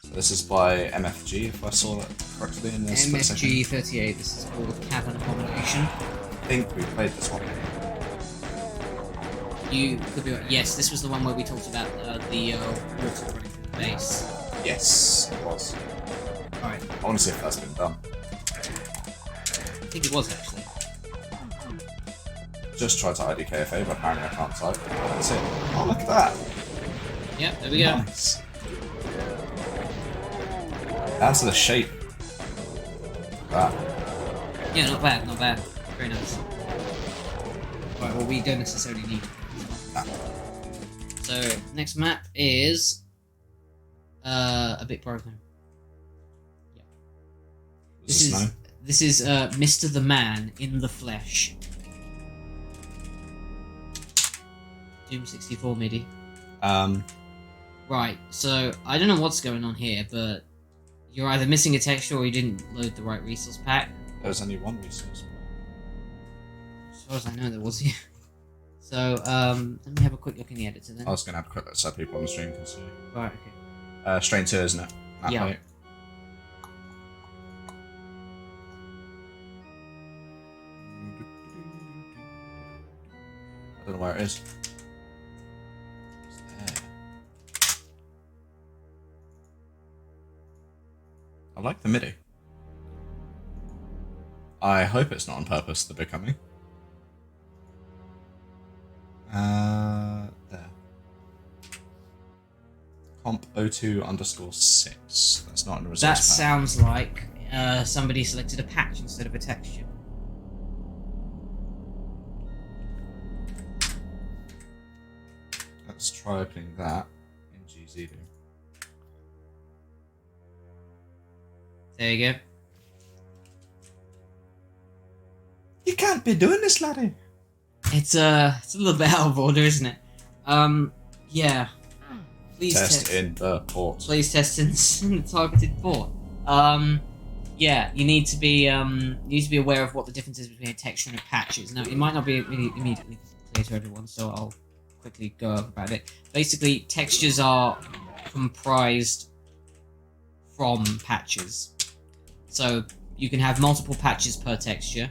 So this is by MFG, if I saw it correctly in this MFG 38, this is called Cavern Abomination. I think we played this one. You could be right. Yes, this was the one where we talked about the water running through the base. Yes, it was. Alright. I want to see if that's been done. I think it was actually. Just tried to ID KFA, but apparently I can't type. That's it. Oh, look at that! Yep, there we go. Nice. Down to the shape. That. Yeah, not bad, not bad. Very nice. Right, well, we don't necessarily need. So, next map is a bit broken. Yeah. This is Mr. the Man in the Flesh. Doom 64 MIDI. Right, so I don't know what's going on here, but you're either missing a texture or you didn't load the right resource pack. There was only one resource. As far as I know, there was here. So, let me have a quick look in the editor then. I was going to have a quick look so people on the stream can see. Right, okay. Strain 2, isn't it? That Yeah. way. I don't know where it is. It's there. I like the MIDI. I hope it's not on purpose, the becoming. There. Comp 02_6. That's not in the resource That pack. sounds like somebody selected a patch instead of a texture. Let's try opening that in GZD. There you go. You can't be doing this, laddie. It's a little bit out of order, isn't it? Yeah. Please Test in the port. Please test in the targeted port. Yeah, you need to be aware of what the difference is between a texture and a patch is. Now, it might not be immediately clear to everyone, so I'll quickly go over about it. Basically, textures are comprised from patches. So you can have multiple patches per texture.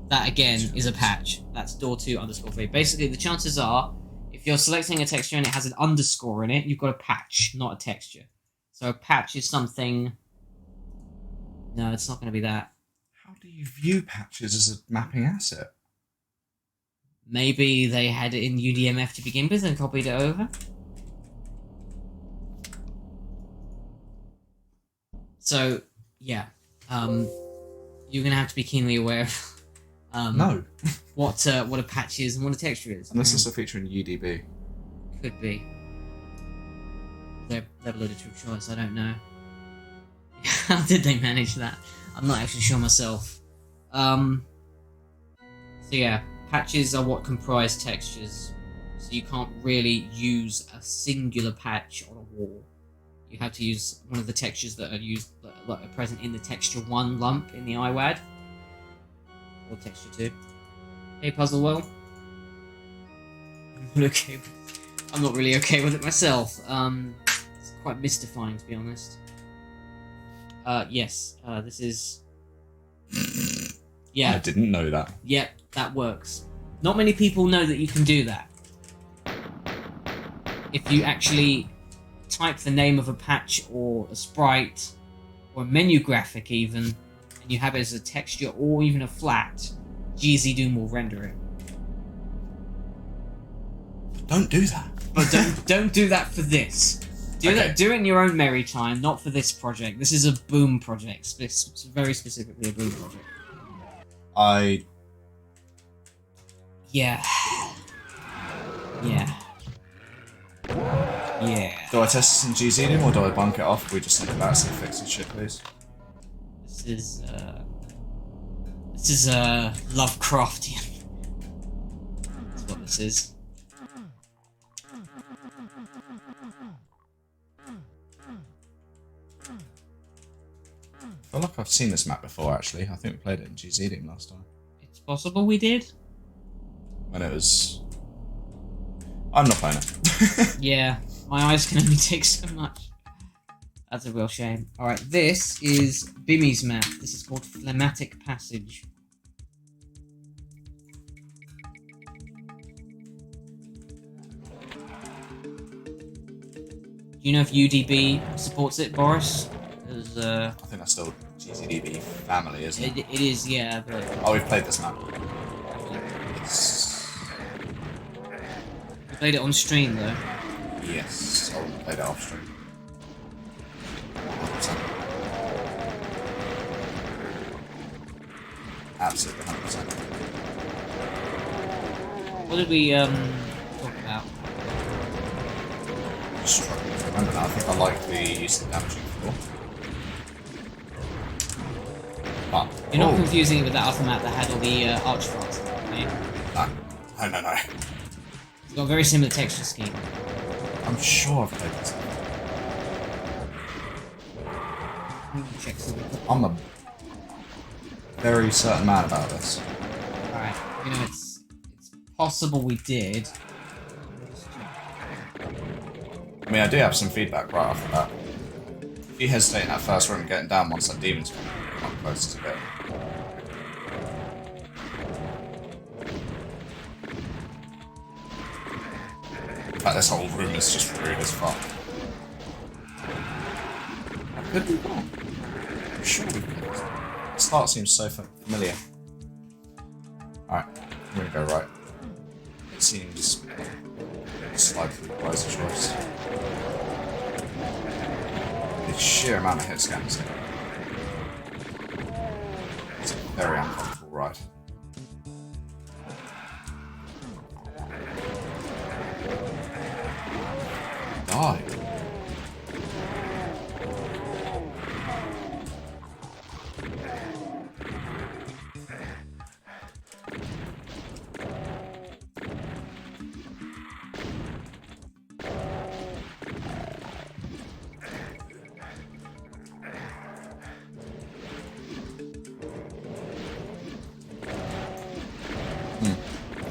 That again is a patch. That's door2_3. Basically, the chances are, if you're selecting a texture and it has an underscore in it, you've got a patch, not a texture. So a patch is something. No, it's not going to be that. How do you view patches as a mapping asset? Maybe they had it in UDMF to begin with and copied it over. So yeah, you're going to have to be keenly aware of No. what a patch is and what a texture is. Unless it's a feature in UDB. Could be. They've loaded to choice, I don't know. How did they manage that? I'm not actually sure myself. So yeah, patches are what comprise textures. So you can't really use a singular patch on a wall. You have to use one of the textures that are used, that are present in the texture 1 lump in the IWAD. Or texture 2. Hey, Puzzle Well. I'm not really okay with it myself. It's quite mystifying, to be honest. Yes, this is... Yeah. I didn't know that. Yep, that works. Not many people know that you can do that. If you actually type the name of a patch or a sprite, or a menu graphic even, and you have it as a texture or even a flat, GZ Doom will render it. Don't do that. But don't do that for this. Do it in your own merry time, not for this project. This is a Boom project, very specifically a Boom project. Yeah. Yeah. Yeah. Do I test this in GZDM or do I bunk it off? We just think about some fixing shit, please. This is Lovecraftian. That's what this is. I feel like I've seen this map before, actually. I think we played it in GZDM last time. It's possible we did. When it was... I'm not playing it. Yeah, my eyes can only take so much. That's a real shame. Alright, this is Bimmy's map. This is called Phlegmatic Passage. Do you know if UDB supports it, Boris? I think that's still GZDB family, isn't it? It is, yeah, but... Oh, we've played this map. It's... We played it on stream, though. Yes, I played it off stream. 100%. Absolutely 100%. What did we, talk about? Just struggling to remember now. I think I like the use of damaging floor. But, You're not confusing it with that other map that had all the archfights, right? No. It's got a very similar texture scheme. I'm sure I've played this. Check something. I'm a very certain man about this. Alright, you know, it's possible we did. I mean, I do have some feedback right after that. If you hesitate in that first room getting down once that demon's come close to it. In fact, this whole room is just rude as fuck. I could be wrong. I'm sure we could. The start seems so familiar. Alright, I'm gonna go right. It seems slightly wiser choice. The sheer amount of hit scans here. It's a very uncomfortable ride. Die.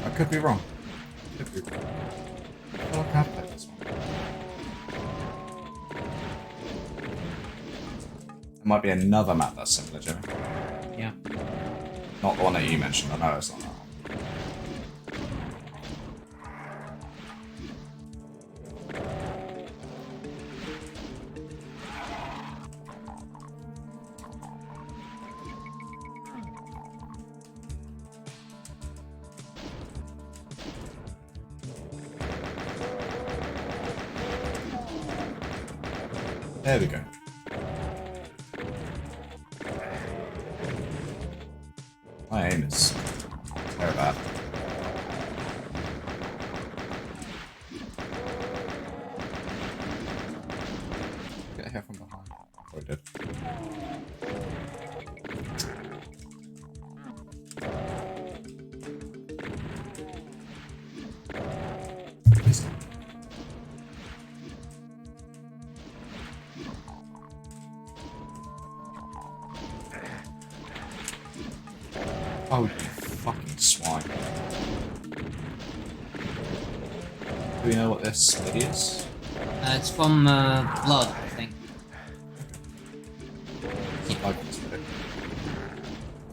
I could be wrong. Could be wrong. I feel like I have played this one. There might be another map that's similar, Jimmy. Yeah. Not the one that you mentioned, I know it's not that one. There we go. My aim is very bad. Get here from behind. Oh, I did. Please. Oh, you fucking swine. Do we know what this lady is? It's from, Blood, I think. It's a Blood spirit.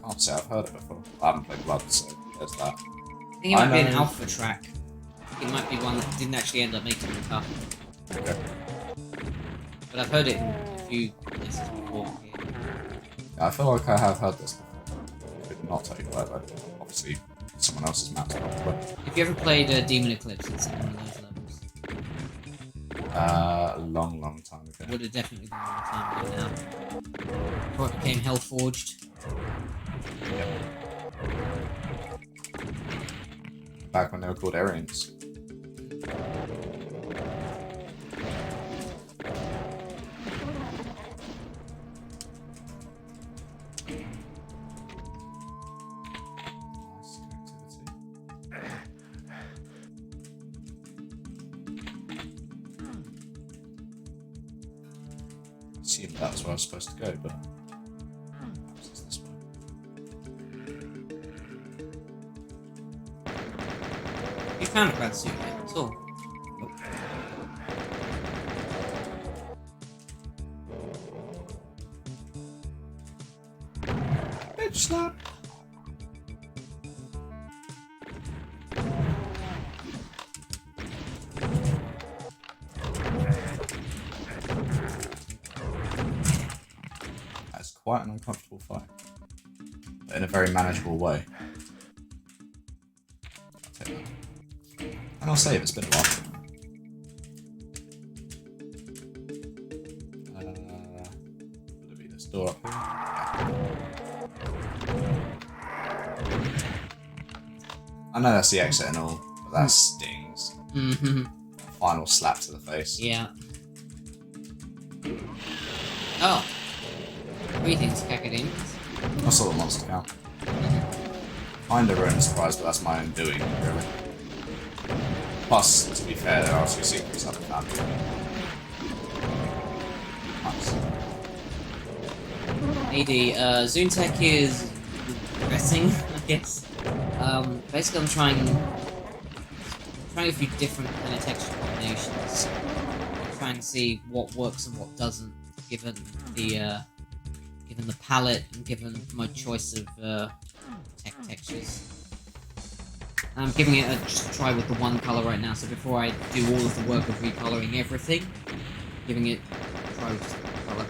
Can't say I've heard it before. I haven't played Blood, so there's that. I think it might be an alpha track. It might be one that didn't actually end up making the cut. Okay. But I've heard it in a few places before. Yeah, I feel like I have heard this before. Could not tell you where, though. Obviously, someone else's map. If you ever played Demon Eclipse, it's in one of those levels. A long time ago. It would have definitely been a long time ago now. Before it became Hellforged. Yep. Back when they were called Aryans. assumed that was where I was supposed to go, but perhaps it's this way. You found a grad suit yet at all? Bitch slap! That's quite an uncomfortable fight, but in a very manageable way. I'll take that. And I'll save, it's been a while. Would it be this door up here? I know that's the exit and all, but that stings. Mm-hmm. Final slap to the face. Yeah. Oh. Greetings, Kakadin. I saw the monster count. Kinda ruined the surprise, but that's my own doing, really. Plus, to be fair, there are two secrets I've found. Nice. AD, Zoontech is progressing, I guess. Basically I'm trying a few different kind of texture combinations. Trying to see what works and what doesn't, given the palette and given my choice of textures. I'm giving it just a try with the one colour right now, so before I do all of the work of recoloring everything, giving it a try with just one colour.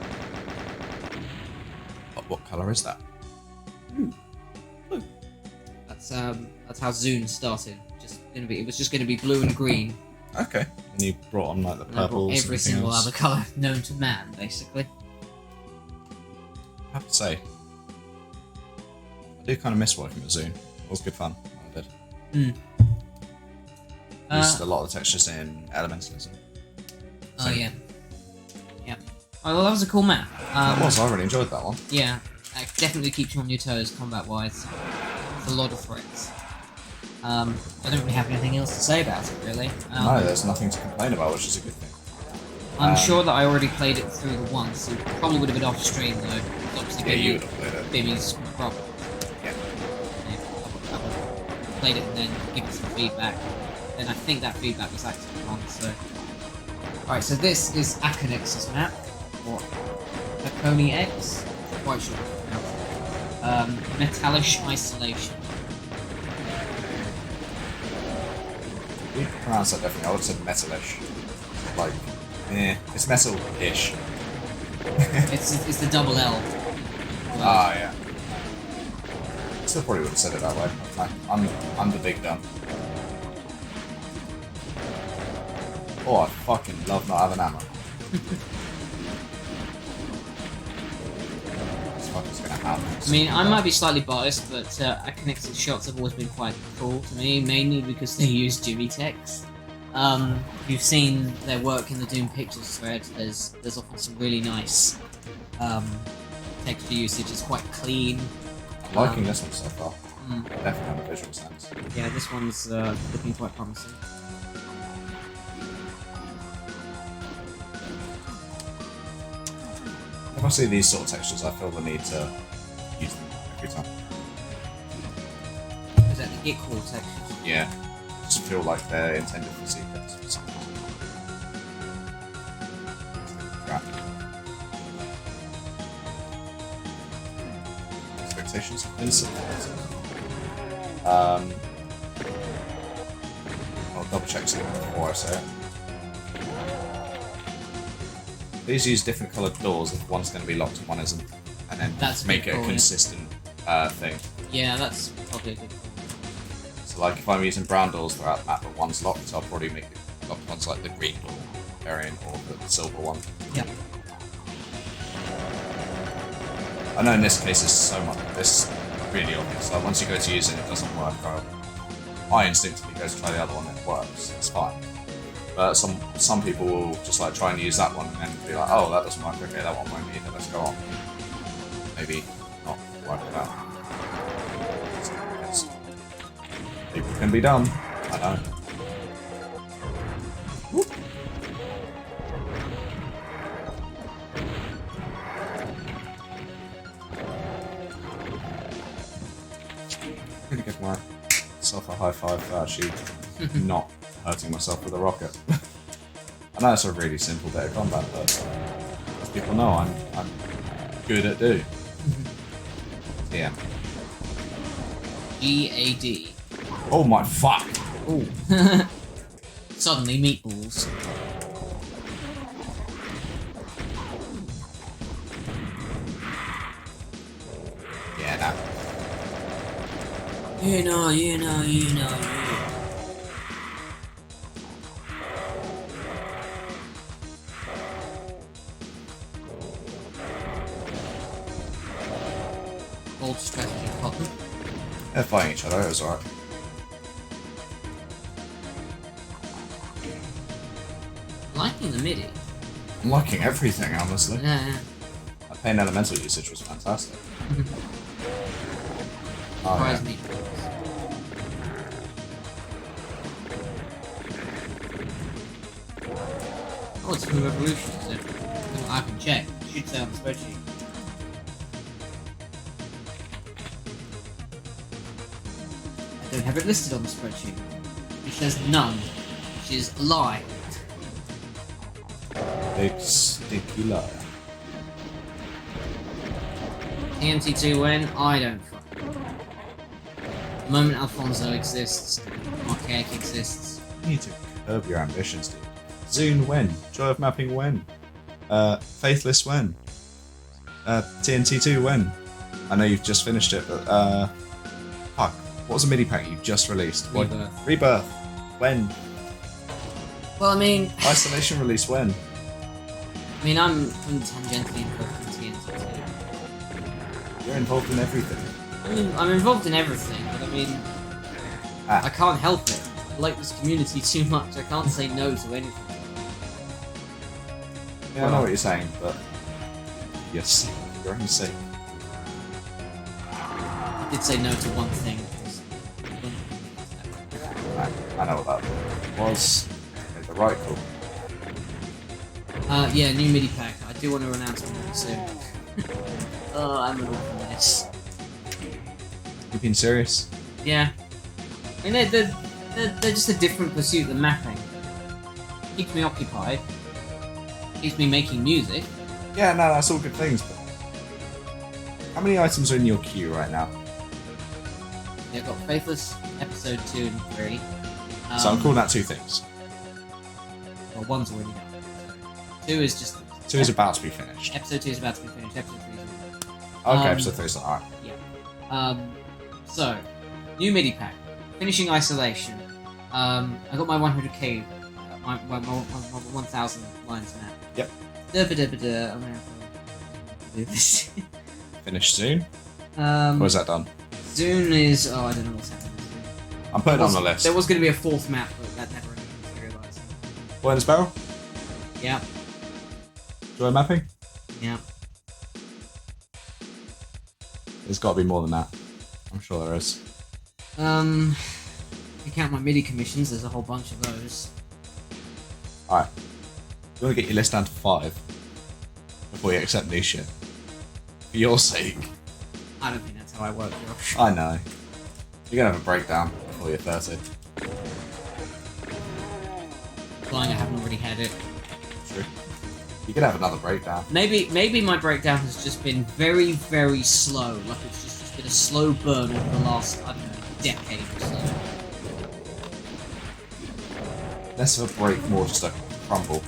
What colour is that? Blue. That's how Zune started. It was just gonna be blue and green. Okay. And you brought on like the purples. Every single other colour known to man, basically. I have to say, I do kind of miss working with Zune. It was good fun when I did. Used a lot of the textures in Elementalism. Oh yeah. Yeah. Oh, well, that was a cool map. That was. I really enjoyed that one. Yeah. It definitely keeps you on your toes combat-wise. There's a lot of threats. I don't really have anything else to say about it, really. No, there's nothing to complain about, which is a good thing. I'm sure that I already played it through the once. It probably would have been off stream, though. Obviously, Yeah, you would have played it. Bimmy's problem. Yeah. I would have played it and then given some feedback. And I think that feedback was actually wrong, so... Alright, so this is Akonix's map, or Akoni X? Not quite sure. Metallish Isolation. You pronounce that differently. I would say metalish. Like, it's metal-ish. it's the double L. Ah, yeah. Still probably would have said it that way. I'm the big dumb. Oh, I fucking love not having ammo. What the fuck is gonna happen? I mean, I might be slightly biased, but Akonix's shots have always been quite cool to me, mainly because they use Jimmy text. You've seen their work in the Doom Pictures thread. There's often some really nice texture usage. It's quite clean. I'm liking this one so far. Definitely on the visual sense. Yeah, this one's looking quite promising. If I see these sort of textures, I feel the need to use them every time. Is that the Git Core textures? Yeah. Just feel like they're intended for secrets or something. Right. Expectations have been subverted. I'll double check something before I say it. Please use different coloured doors if one's going to be locked and one isn't, and then make it a consistent thing. Yeah, that's probably a good point. So like if I'm using brown doors throughout the map but one's locked, I'll probably make it locked ones like the green door variant or the silver one. Yeah. I know in this case it's really obvious. Like once you go to use it, it doesn't work. I instinctively go to try the other one and it works. It's fine. But some people will just like try and use that one and then be like, oh, that doesn't work. Okay, that one won't either. Let's go on. Maybe not work it out. People can be dumb. I know. Whoop. high five for actually not hurting myself with a rocket. I know it's a really simple bit of combat, but as people know, I'm good at do. Yeah. GAD. Oh my fuck! Ooh. Suddenly meatballs. Yeah, that. You know. Old strategy cotton. They're fighting each other, it was alright. Liking the MIDI. I'm liking everything, honestly. Yeah. That Pain Elemental usage was fantastic. Oh, Surprise yeah. me. Oh, it's from Revolution, is it? Oh, I can check. It should say on the spreadsheet. I don't have it listed on the spreadsheet. It says none, which is a lie. Big sticky liar. TNT2 when? I don't fucking know. The moment Alfonso exists, Archaic exists. You need to curb your ambitions, dude. Zune when? Joy of Mapping when? Faithless when? TNT2 when? I know you've just finished it, but fuck. What was a MIDI pack you just released? What? Rebirth. Rebirth. When? Well, I mean, Isolation release when? I'm tangentially involved in TNT2. You're involved in everything. I'm involved in everything, but I can't help it. I like this community too much. I can't say no to anything. Yeah, I know what you're saying, but yes, you're only sick. I did say no to one thing. I know what that was. Made the right call. Yeah, new MIDI pack. I do want to announce one soon. Oh, I'm an awful mess. You being serious? Yeah. I mean, they're just a different pursuit than mapping. Keeps me occupied. Keeps me making music. Yeah, no, that's all good things, but how many items are in your queue right now? Yeah, I've got Faithless, Episode 2 and 3. So I'm calling that two things. Well, one's already done. 2 is just... 2 is about to be finished. Episode 2 is about to be finished. Episode 3 is... Okay, episode 3 is alright. Yeah. So, new MIDI pack. Finishing Isolation. I got my 100k, my 1000 lines map. Yep. I'm gonna have to do this. Finish soon? Or is that done? Zune is... Oh, I don't know what's happening. I'm putting it on the list. There was going to be a fourth map, but that never materialised. Burns Barrel? Yeah. Joy mapping? Yeah. There's got to be more than that. I'm sure there is. If you count my MIDI commissions, there's a whole bunch of those. Alright. You want to get your list down to 5 before you accept new shit. For your sake. I don't think that's how I work, Josh. I know. You're going to have a breakdown before you're 30. Flying, I haven't already had it. True. You could have another breakdown. Maybe my breakdown has just been very, very slow. Like it's just been a slow burn over the last, I don't know, decade or so. Less of a break, more just a crumble.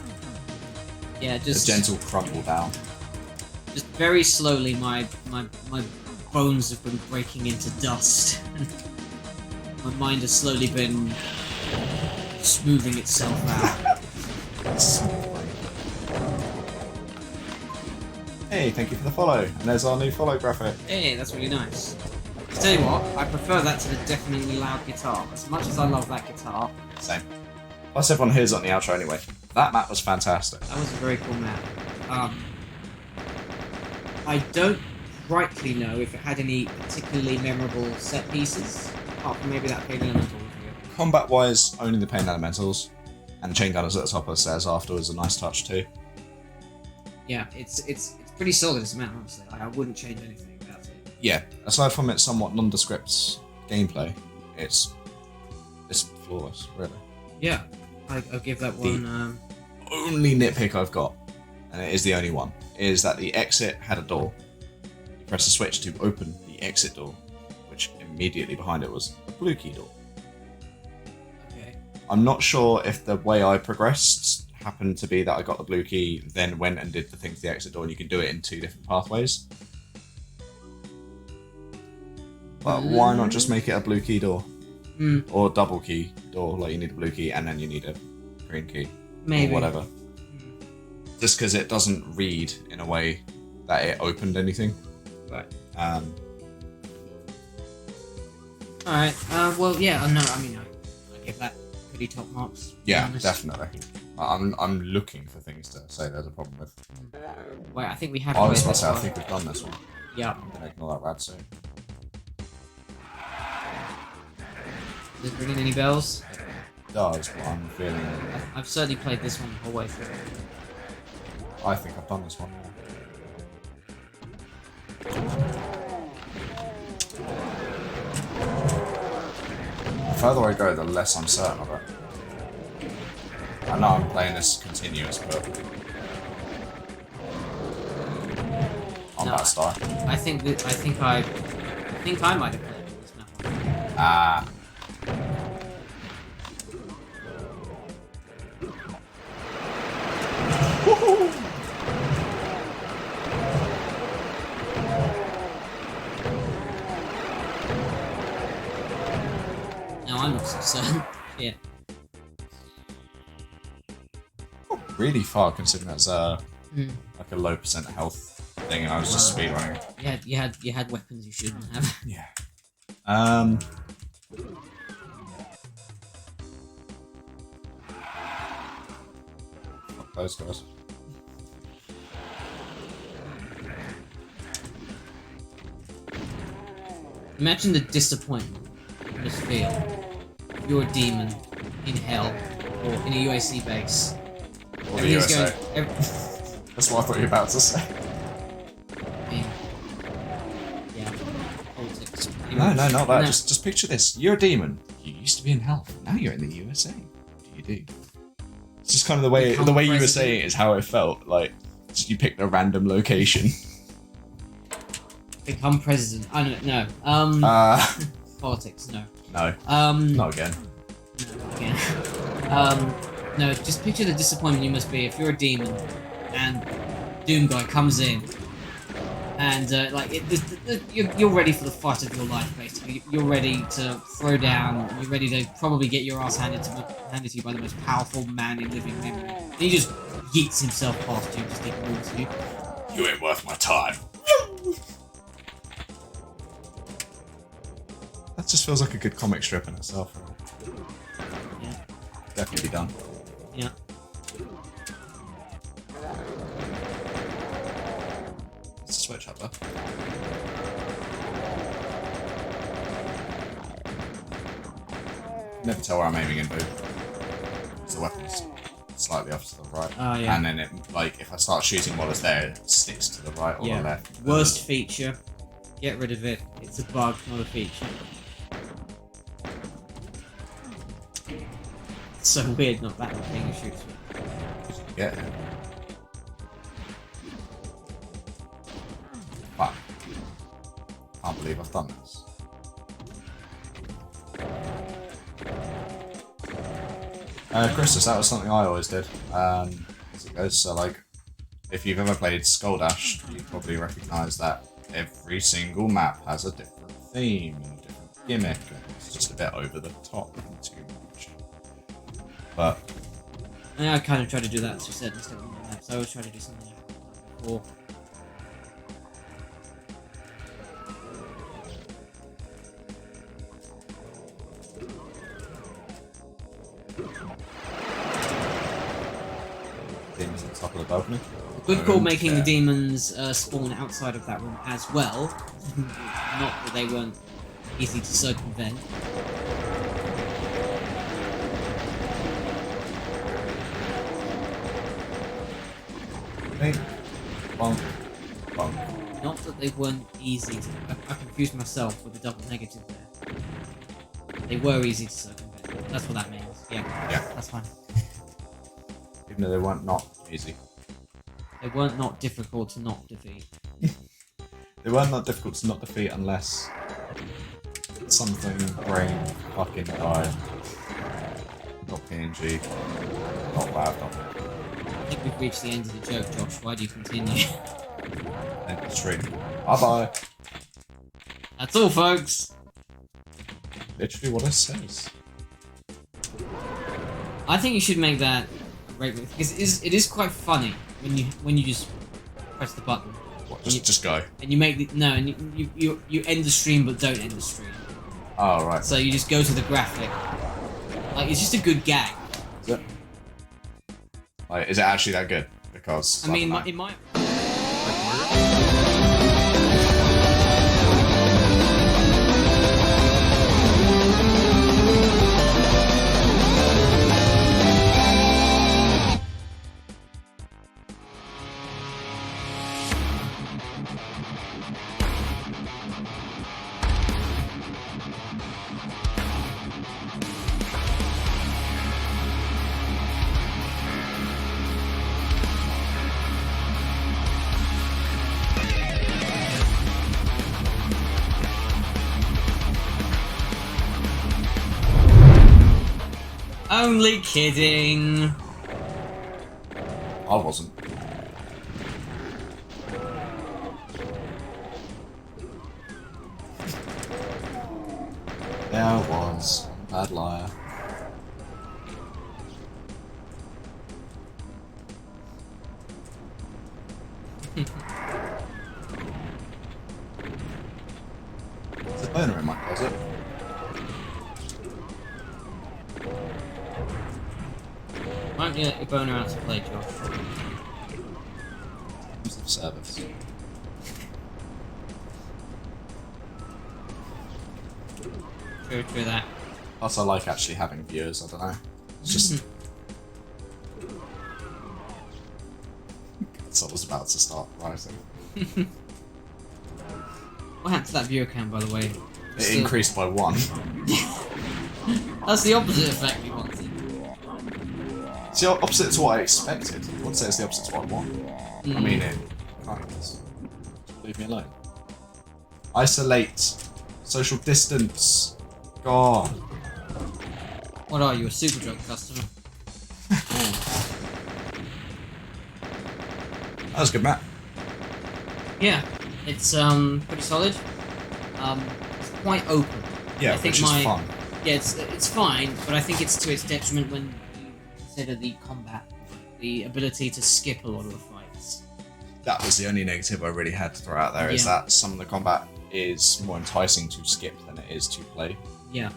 Yeah, A just gentle crumble down. Just very slowly, my bones have been breaking into dust. My mind has slowly been smoothing itself out. Hey, thank you for the follow. And there's our new follow graphic. Hey, that's really nice. I tell you what, I prefer that to the deafeningly loud guitar. As much as I love that guitar, Same. Plus everyone here's on the outro anyway. That map was fantastic. that was a very cool map. I don't rightly know if it had any particularly memorable set pieces, apart from maybe that Pain Elemental review. Combat wise, only the Pain Elementals. And Chain Gunners at the top of the stairs after was a nice touch too. Yeah, it's pretty solid as a map, honestly. I wouldn't change anything about it. Yeah, aside from its somewhat nondescript gameplay, it's flawless, really. Yeah, I'll give that one. Only nitpick I've got, and it is the only one, is that the exit had a door. You press the switch to open the exit door, which immediately behind it was a blue key door. Okay. I'm not sure if the way I progressed happened to be that I got the blue key, then went and did the thing to the exit door, and you can do it in 2 different pathways. But why not just make it a blue key door? Or double key door, like you need a blue key and then you need a green key. Maybe. Or whatever. Just because it doesn't read in a way that it opened anything. Right. Alright, well, yeah, no, I mean, I give that pretty top marks. Yeah, definitely. I'm looking for things to say there's a problem with. Wait, I think we have. I was about to say, I think we've done this one. Yeah. I'm gonna ignore that rad soon. Does it ring any bells? It does, but I'm feeling. I've certainly played this one the whole way through. I think I've done this one. The further I go, the less I'm certain of it. I know I'm playing this continuous, but I'm about to start. I think I might have played this map. Ah. No, I'm not so certain. Yeah. Really far, considering that's like a low % health thing, and I was just speedrunning. You had weapons you shouldn't have. Yeah. Fuck those guys. Imagine the disappointment you must feel if you're a demon in hell or in a UAC base. Or the USA. That's what I thought you were about to say. I mean, yeah, politics. No, not that. No. Just picture this. You're a demon. You used to be in hell. Now you're in the USA. What do you do? It's just kind of the way you were saying it is how it felt. Like, just you picked a random location. Become president. I don't know. Politics. No. No. Not again. No, again. No, just picture the disappointment you must be if you're a demon and Doom Guy comes in and you're ready for the fight of your life. Basically, you're ready to throw down. You're ready to probably get your ass handed to you by the most powerful man in living memory. And he just yeets himself past you, just ignores you. You ain't worth my time. That just feels like a good comic strip in itself. Yeah. Definitely be done. Yeah. Let's switch up there. Never tell where I'm aiming in, dude. Because the weapon's slightly off to the right. Oh, yeah. And then it, like, if I start shooting while it's there, it sticks to the right or the left. Worst feature. Get rid of it. It's a bug, not a feature. It's so weird not that thing you shoot with. Yeah. Fuck. Can't believe I've done this. Christus, that was something I always did. As it goes, so like, if you've ever played Skull Dash, you probably recognise that every single map has a different theme and a different gimmick, and it's just a bit over the top and too much. But I kind of try to do that to certain extent on my maps. I always try to do something like before. demons at the top of the balcony. Good call making the demons spawn outside of that room as well. Not that they weren't easy to circumvent. Bonk. Bonk. Not that they weren't easy to... I confused myself with the double negative there. They were easy to circumvent. That's what that means. Yeah. Yeah. That's fine. Even though they weren't not easy. They weren't not difficult to not defeat. They weren't that difficult to not defeat unless something brain fucking died. Not PNG. Not bad, not bad. I think we've reached the end of the joke, Josh. Why do you continue? End of stream. Bye bye. That's all, folks. Literally what it says. I think you should make that regular because it is quite funny when you just press the button. What, just go. And you make the and you end the stream but don't end the stream. Oh right. So you just go to the graphic. Like it's just a good gag. Is it? Like, is it actually that good? Because I mean, it might. Only kidding. I wasn't. Yeah, I was. Bad liar. There's a burner in my closet. Why don't you let your boner out to play, Josh? Terms of service. True that. Plus, I like actually having viewers. I don't know. It's just. So I was about to start writing. What happened to that viewer count, by the way? It increased by 1. That's the opposite effect we wanted. It's the opposite to what I expected. I wouldn't say it's the opposite to what I want. I mean, it kind of is. Just leave me alone. Isolate. Social distance. God. What are you, a super drug customer? That was a good map. Yeah, it's pretty solid. It's quite open. Yeah, I think which is fun. Yeah, it's fine, but I think it's to its detriment when you consider the combat, the ability to skip a lot of the fights. That was the only negative I really had to throw out there, is that some of the combat is more enticing to skip than it is to play. Yeah.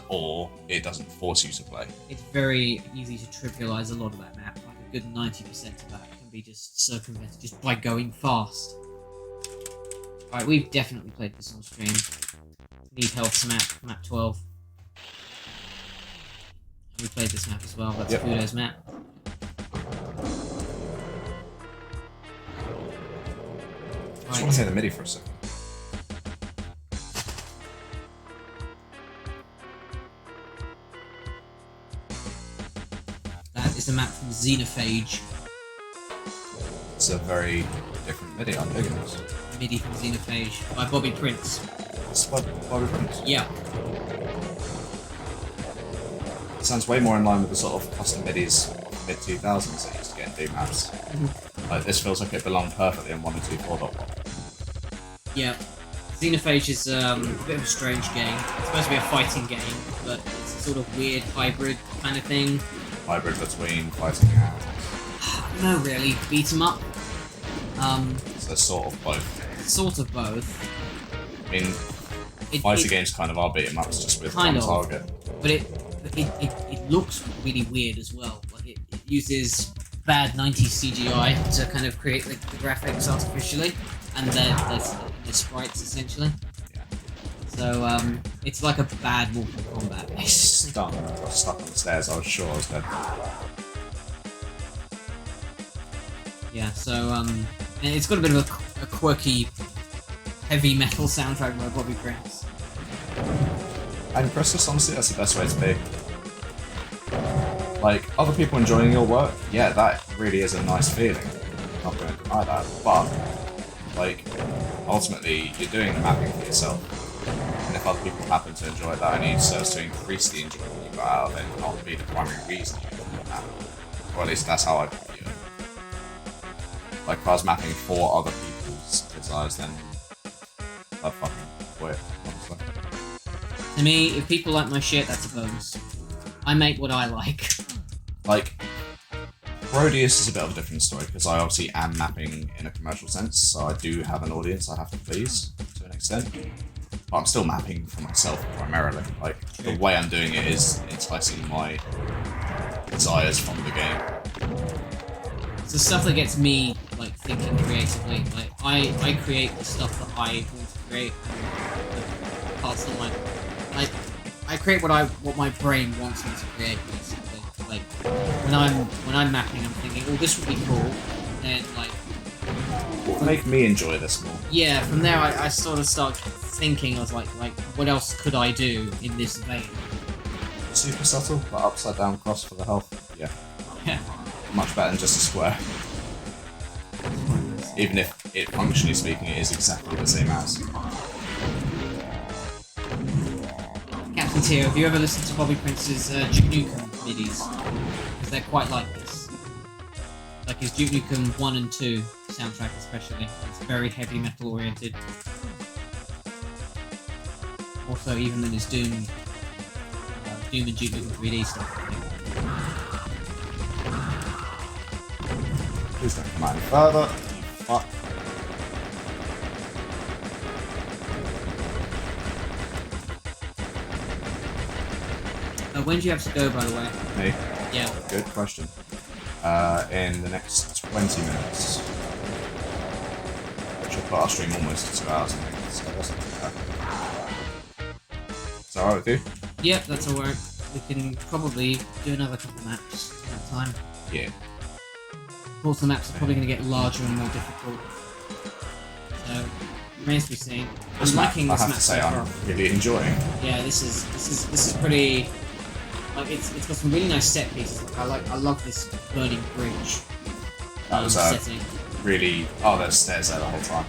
Or it doesn't force you to play. It's very easy to trivialize a lot of that map. Like a good 90% of that can be just circumvented just by going fast. Alright, we've definitely played this on stream. Need Health's map 12. We played this map as well, that's Prodeus map. I just want to hear the MIDI for a second. That is the map from Xenophage. It's a very different MIDI, I'm digging this. MIDI from Xenophage by Bobby Prince. It's Bobby Prince. Yeah. It sounds way more in line with the sort of custom MIDIs of the mid-2000s that used to get in Doom maps. Like, this feels like it belonged perfectly in 1.2.4.1. Yeah. Xenophage is a bit of a strange game. It's supposed to be a fighting game, but it's a sort of weird hybrid kind of thing. Hybrid between fighting and... No, really. Beat 'em up. So sort of both. Sort of both. I mean, fighting games kind of are beat 'em ups just with one target. But it looks really weird as well. Like it uses bad 90s CGI to kind of create the graphics artificially, and the sprites essentially. Yeah. So it's like a bad Mortal Kombat. Stuck on the stairs. I was sure I was dead. Yeah. So and it's got a bit of a quirky heavy metal soundtrack by Bobby Prince. And Christmas, honestly, that's the best way to be. Like, other people enjoying your work, yeah, that really is a nice feeling. I'm not going to deny that. But, like, ultimately, you're doing the mapping for yourself. And if other people happen to enjoy that, only serves to increase the enjoyment you got out of it, not be the primary reason you do that. Or at least that's how I view it. Like, if I was mapping for other people's desires, then I'd fucking quit, honestly. To me, if people like my shit, that's a bonus. I make what I like. Like, Prodeus is a bit of a different story, because I obviously am mapping in a commercial sense, so I do have an audience I have to please, to an extent. But I'm still mapping for myself, primarily. Like, the way I'm doing it is enticing my desires from the game. It's the stuff that gets me, like, thinking creatively. Like, I create the stuff that I want to create. The parts that I create what my brain wants me to create, basically. Like, when I'm mapping, I'm thinking, oh, this would be cool. And like, What would make me enjoy this more? Yeah, from there I sort of start thinking. I was like, what else could I do in this vein? Super subtle, but upside down cross for the health. Yeah. Yeah. Much better than just a square. Even if it, functionally speaking, it is exactly the same as. Captain Tier, have you ever listened to Bobby Prince's Duke Nukem midis? Because they're quite like this. Like his Duke Nukem 1 and 2 soundtrack especially. It's very heavy metal oriented. Also even in his Doom and Duke Nukem 3D stuff. Please don't come out any further. Fuck. When do you have to go, by the way? Me? Yeah. Good question. In the next 20 minutes. Which will put our stream almost to 2 hours, I think. So that's not too bad. Is that alright with you? Yep, that's alright. We can probably do another couple maps at that time. Yeah. Of course, the maps are probably going to get larger and more difficult. So, remains to be seen. I'm liking this map. I have to say, I'm really enjoying. Yeah, this is pretty. Like it's got some really nice set pieces. I love this burning bridge. That was setting. really. Oh, there's stairs there the whole time.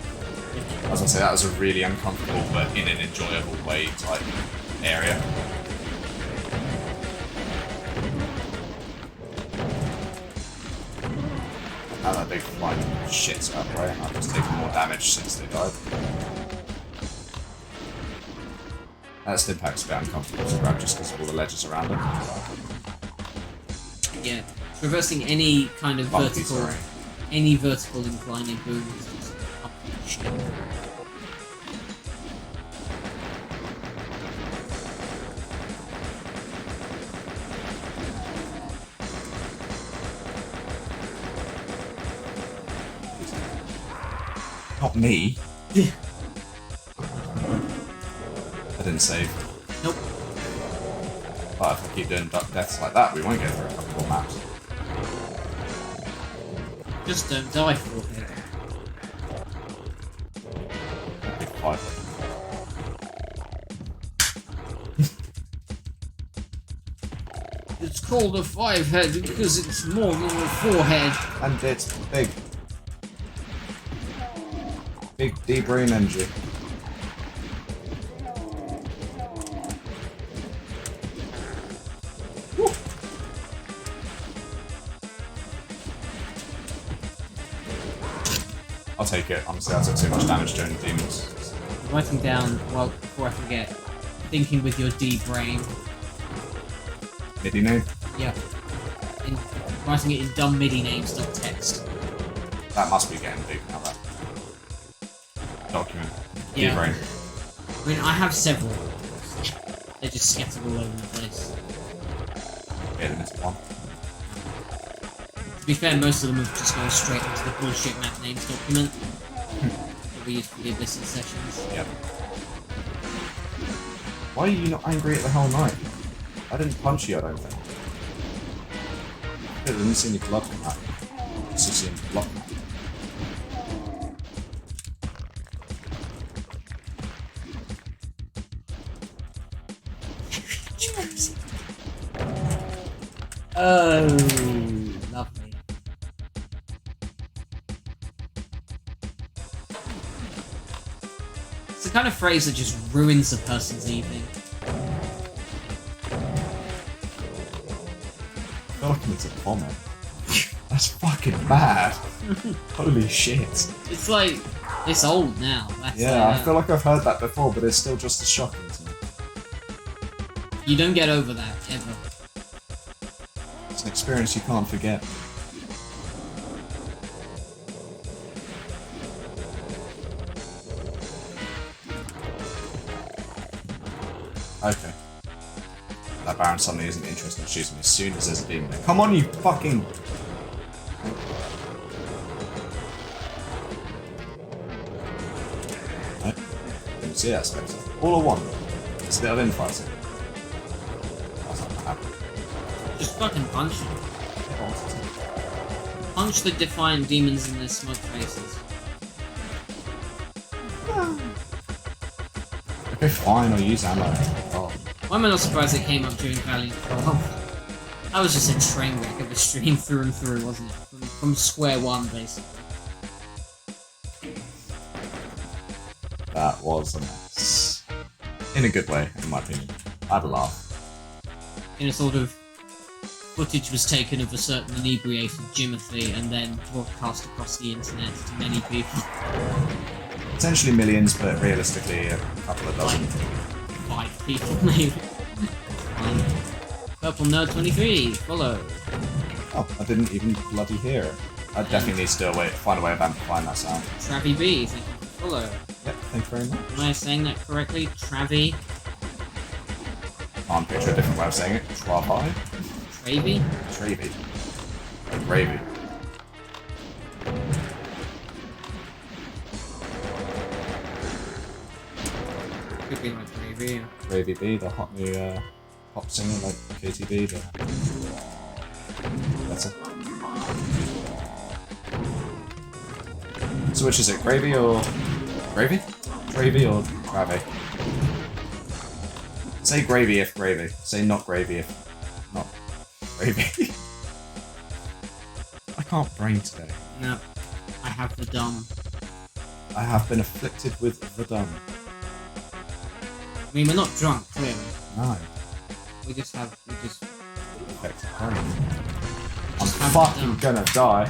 I was gonna say that was a really uncomfortable but in an enjoyable way type area. Now that big flying shit's out of the way, and I've just taken more damage since they died. That Stimpak's a bit uncomfortable to grab just because of all the ledges around it. Yeah, traversing any kind of vertical inclining boom is just fucking shit. Not me. Yeah. I didn't save. Nope. But if we keep doing duck deaths like that, we won't get through a couple more maps. Just don't die for it. Big fight. It's called a 5-head because it's more than a 4-head. And it's big. Big D-brain energy. I'll take it. Honestly, I took too much damage during the demons. Writing down, well, before I forget, thinking with your D brain. MIDI name? Yeah. Writing it in dumb MIDI names, not text. That must be getting big now, that document. Yeah. D-brain. I mean, I have several. They're just scattered all over the place. Get them into one. To be fair, most of them have just gone straight into the bullshit map names document that we use for the Abyssal sessions. Yep. Why are you not angry at the Hell Knight? I didn't punch you, I don't think. I didn't see any blood from that. Just seen blood. Oh, lovely. It's the kind of phrase that just ruins a person's evening. I feel like it's a vomit. That's fucking bad. Holy shit. It's like, it's old now. That's Yeah, I feel like I've heard that before, but it's still just as shocking to me. You don't get over that, ever. It's an experience you can't forget. Okay. That Baron suddenly isn't interested in shooting me as soon as there's a demon there. Come on, you fucking... No? Didn't see that, Spectre. All I want is a bit of infighting. That's not gonna happen. Just fucking punch them. Punch the defiant demons in their smug faces. Okay, fine, I'll use ammo. Oh. Why am I not surprised it came up during Valiant Co-op? That was just a train wreck of a stream through and through, wasn't it? From square one, basically. That was a mess. In a good way, in my opinion. I had a laugh. In a sort of footage was taken of a certain inebriated Jimothy and then broadcast across the internet to many people. Potentially millions, but realistically a couple of dozen. Like 5 people, maybe. Purple Nerd 23, follow. Oh, I didn't even bloody hear it. I definitely need to find a way of amplifying that sound. Travie B, thank you for follow. Yep, thank you very much. Am I saying that correctly? Travie? Can't picture a different way of saying it. Travi? Travie? Travy. Like gravy. Could be like Travie. Gravy B, the hot new pop singer like KTB, but better. So which is it, gravy or... Gravy? Gravy or gravy? Say gravy if gravy. Say not gravy if not gravy. I can't brain today. No, I have the dumb. I have been afflicted with the dumb. I mean, we're not drunk, clearly. No. We just... Affected brain. I'm Just have fucking the gonna die.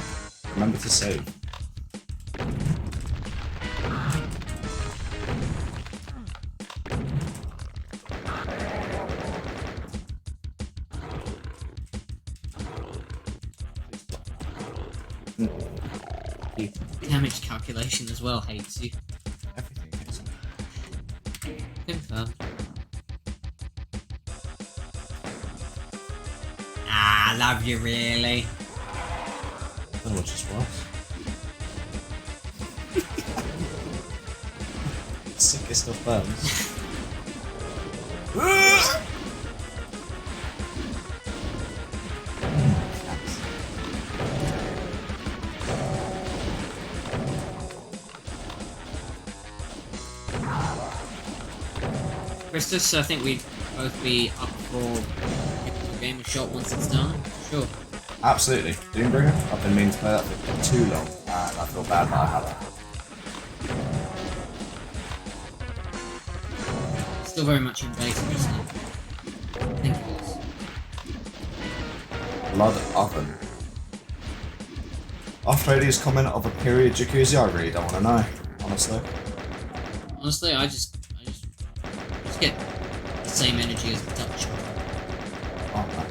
Remember to save. Damage calculation as well hates you. Everything hits me. Confirmed. Ah, love you really. I don't know what just was. Sickest of burns. Christus, I think we'd both be up for giving the game a shot once it's done. Sure. Absolutely. Doombringer? I've been meaning to play that for too long, and I feel bad that I haven't. Still very much in beta, isn't it? I think it is. Blood Oven. After Prodeus' comment of a period jacuzzi, I really don't want to know, honestly. Honestly, I just get the same energy as the Dutch. Oh no.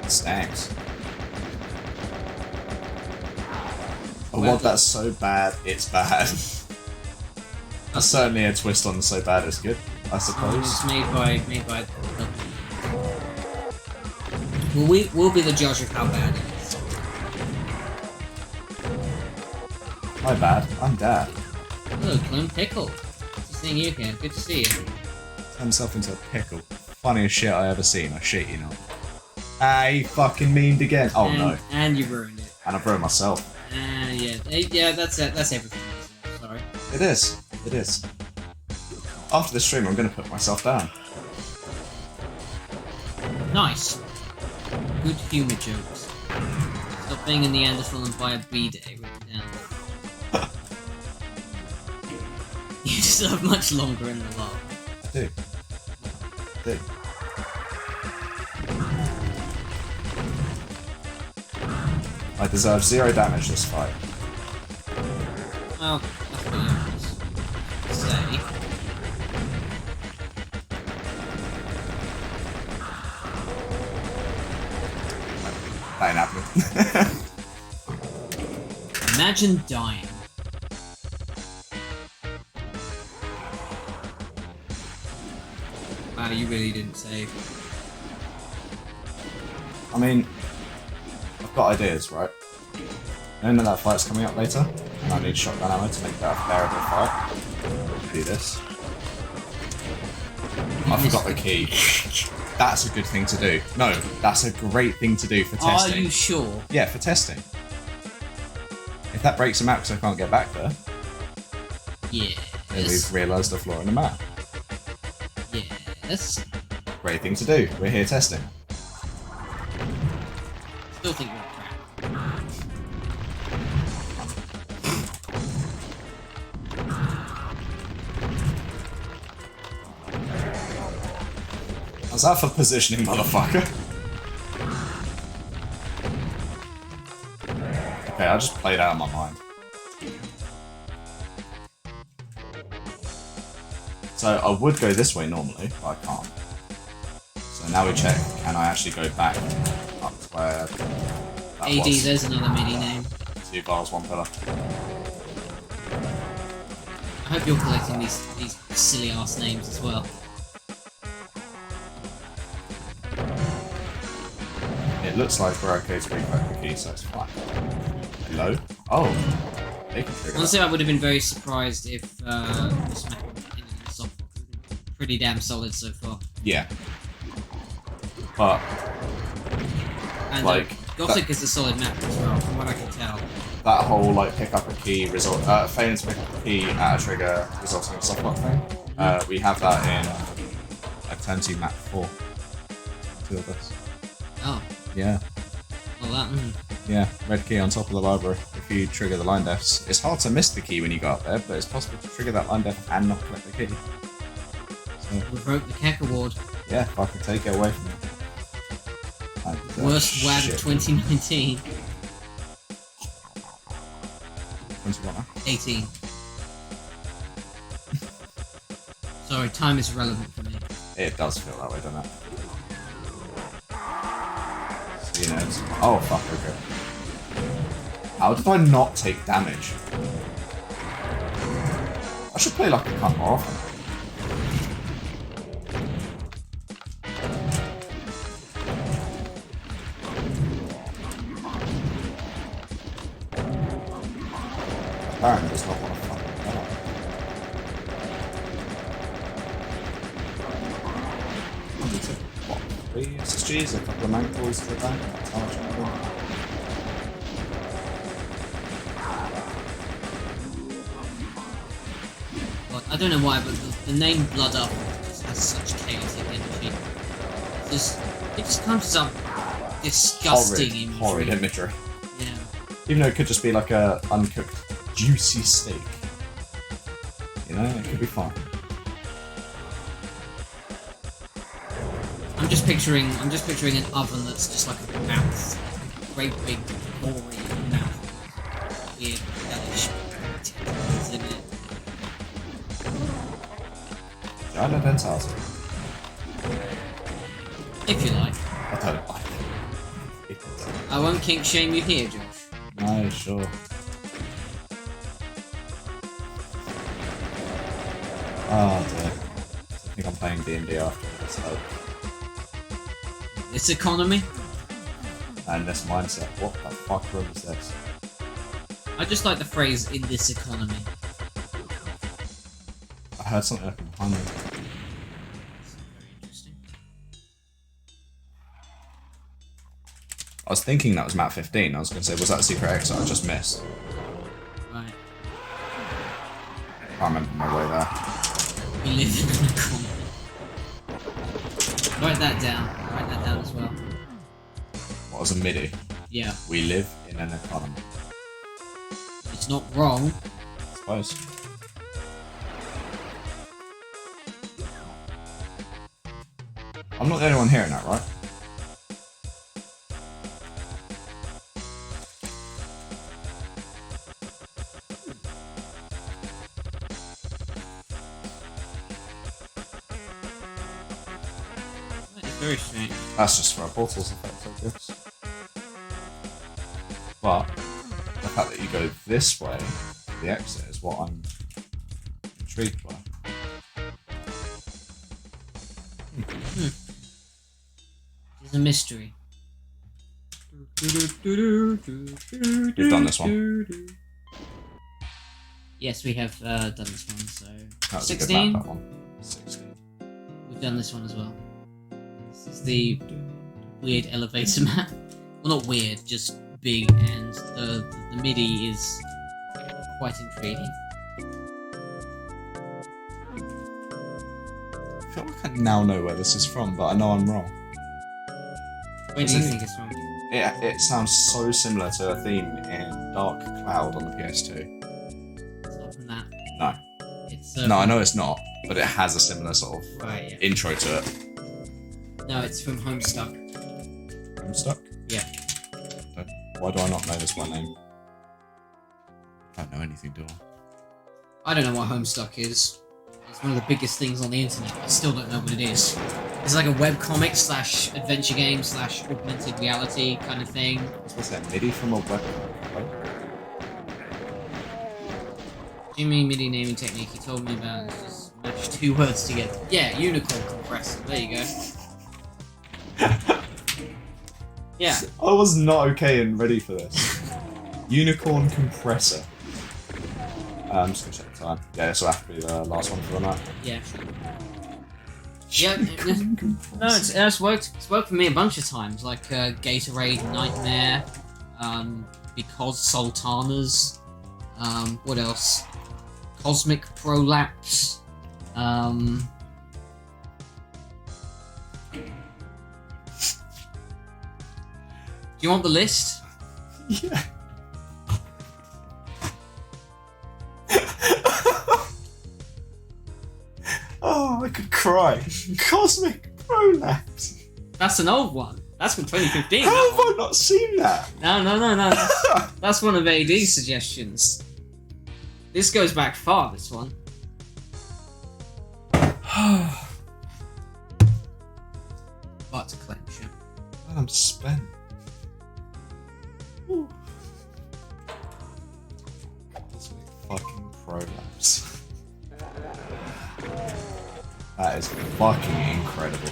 It stinks. A Well, WOD that's so bad, it's bad. That's certainly a twist on so bad it's good, I suppose. It's made by well, we'll be the judge of how bad it is. My bad, I'm Dad. Hello, Clone Pickle. Good seeing you again. Good to see you. Turned himself into a pickle. Funniest shit I ever seen, I shit you not. Ah, he fucking memed again. Oh no. And you ruined it. And I've ruined myself. Yeah, that's it. That's everything. Sorry. It is. It is. After this stream, I'm going to put myself down. Nice. Good humour jokes. Stop being a Neanderthal and buy a B-Day written down. You deserve much longer in the lab. I do. I do. I deserve 0 damage this fight. Well, that's what you have to say. That ain't happening. Imagine dying. Wow, you really didn't save. I mean, I've got ideas, right? I know that fight's coming up later, and I need shotgun ammo to make that a bearable fight. Do this. I forgot the key. That's a good thing to do. No, that's a great thing to do for testing. Are you sure? Yeah, for testing. If that breaks them out because I can't get back there, Yeah. then we've realised the flaw in the map. Yes. Great thing to do. We're here testing. Still think we're crap. How's that for positioning, motherfucker? Okay, I just played out of my mind. So I would go this way normally, but I can't. So now we check, can I actually go back up to where that AD, was? there's another mini name. 2 bars, 1 pillar. I hope you're collecting these silly ass names as well. It looks like we're okay to bring back the key, so it's fine. Hello? Oh! They can trigger Honestly, that. I would have been very surprised if this map in the soft pretty damn solid so far. Yeah. But, And like, Gothic is a solid map as well, from what I can tell. that whole, like, pick up a key result, failing to pick up a key at a trigger resulting in a softlock thing, we have that in, like, Turn 2 map 4. 2 of us. Oh, Yeah. well that. Yeah, red key on top of the library if you trigger the line deaths. It's hard to miss the key when you go up there, but it's possible to trigger that line death and not collect the key. So, Revoke the Keck Award. yeah, if I can take it away from you. I deserve Worst WAD of shit. 2019. 21 now. 18. Sorry, time is relevant for me. It does feel that way, doesn't it? So, you know, it's... Oh, fuck, okay. How did I not take damage? I should play like a cut more often. Baron does not want to fuck that up. What? 3 SSGs, a couple of mankles to the back. That's how much I'm doing. Well, I don't know why, but the name Blood Up just has such chaotic energy. It just comes up disgusting imagery. Horrid imagery. Yeah. Even though it could just be like a uncooked, juicy steak. You know, it could be fun. I'm just picturing an oven that's just like a mouth. A great big gory mouth. Weird hellish tentacles in it. Giant dentata. If you like. I don't like it. I won't kink shame you here, Josh. No, sure. Oh dear. I think I'm playing D&D after this, so... This economy? And this mindset. What the fuck room is this? I just like the phrase "in this economy." I heard something like behind me. Very interesting. I was thinking that was map 15. I was going to say, was that a secret exit I just missed? Right. I can't remember my way there. We live in an economy. Write that down. Write that down. down as well. What, as a MIDI? Yeah. We live in an economy. It's not wrong. I suppose. I'm not the only one hearing that, right? That is very strange. That's just for a portals effect, I guess. But the fact that you go this way, the exit, is what I'm intrigued by. It's a mystery. We've done this one. Yes, we have done this one, so... That was 16? a good map, that one. 16. We've done this one as well. This is the weird elevator map. Well, not weird, just big, and the MIDI is quite intriguing. I feel like I now know where this is from, but I know I'm wrong. Where do you think it's from? It sounds so similar to a theme in Dark Cloud on the PS2. It's not from that. No. It's No, I know it's not, but it has a similar sort of Right, yeah. intro to it. No, it's from Homestuck. I'm stuck? Yeah. Why do I not know this by name? I don't know anything, do I? I don't know what Homestuck is. It's one of the biggest things on the internet. I still don't know what it is. It's like a webcomic / adventure game / augmented reality kind of thing. What's that, MIDI from a web? Jimmy MIDI naming technique he told me about is just mash 2 words together. Yeah, unicorn compressor. There you go. Yeah. I was not okay and ready for this. Unicorn compressor. I'm just gonna check the time. Yeah, this will have to be the last one for the night. Yeah, sure. Yeah, no, it's worked. It's worked for me a bunch of times, like Gatorade Nightmare, because Sultanas, what else? Cosmic Prolapse, Do you want the list? Yeah. Oh, I could cry. Cosmic Prolapse. That's an old one. That's from 2015. How that have one. I not seen that? No. That's one of AD's suggestions. This goes back far, this one. Butt clencher. I'm spent. Ooh. Cosmic fucking Prolapse. That is fucking incredible.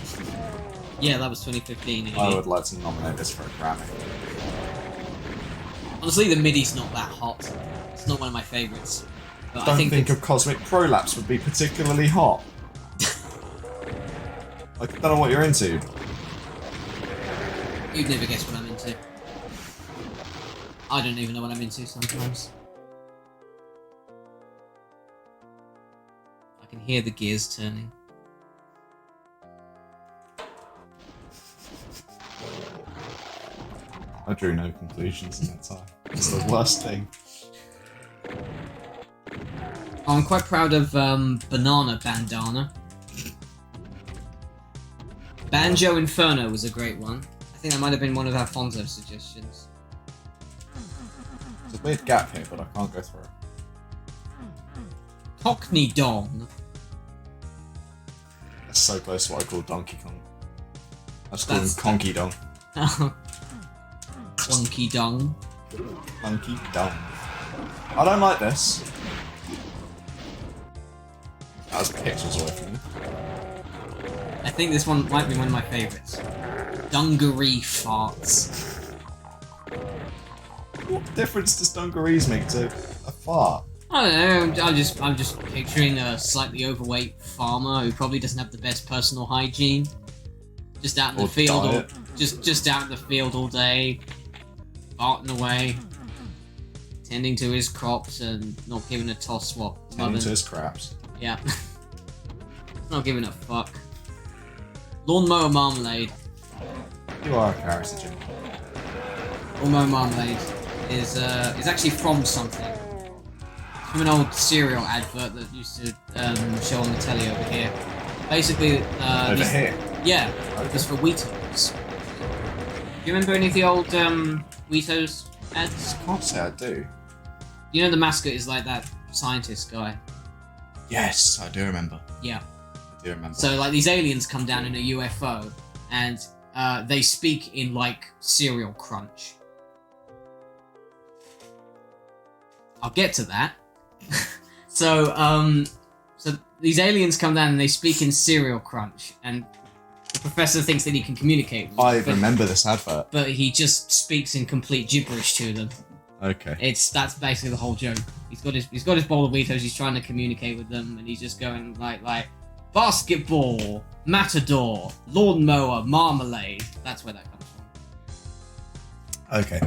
Yeah, that was 2015 AD. I would like to nominate this for a Grammy. Honestly, the MIDI's not that hot. It's not one of my favourites. But Don't I think of Cosmic Prolapse would be particularly hot. I don't know what you're into. you'd never guess what I'm into. I don't even know what I'm into sometimes. I can hear the gears turning. I drew no conclusions in that time. It's the worst thing. I'm quite proud of Banana Bandana. Banjo Inferno was a great one. I think that might have been one of Alfonso's suggestions. There's a weird gap here, but I can't go through it. Cockney Dong. That's so close to what I call Donkey Kong. I just call him That's- Conky Dong. Clunky Dong. Conky Dong. I don't like this. That was pixels away from me. I think this one might be one of my favourites. Dungaree Farts. What difference does dungarees make to a fart? I don't know, I'm just picturing a slightly overweight farmer who probably doesn't have the best personal hygiene. Just out in the Or field diet. just out in the field all day, farting away, tending to his crops and not giving a toss what Tending mother- to his craps. Yeah. Not giving a fuck. Lawnmower Marmalade. You are a character, Jim. Almo Marmalade is actually from something. From an old cereal advert that used to show on the telly over here. Basically, Over here? Yeah, it was for Wheatos. Do you remember any of the old Wheatos ads? I can't say I do. You know the mascot is like that scientist guy. Yes, I do remember. Yeah. I do remember. So like these aliens come down in a UFO and they speak in like cereal crunch. I'll get to that. So these aliens come down and they speak in cereal crunch, and the professor thinks that he can communicate with them. I remember this advert. But he just speaks in complete gibberish to them. Okay. That's basically the whole joke. He's got his bowl of Wheatos, he's trying to communicate with them, and he's just going like basketball, matador, lawnmower, marmalade. That's where that comes from. Okay.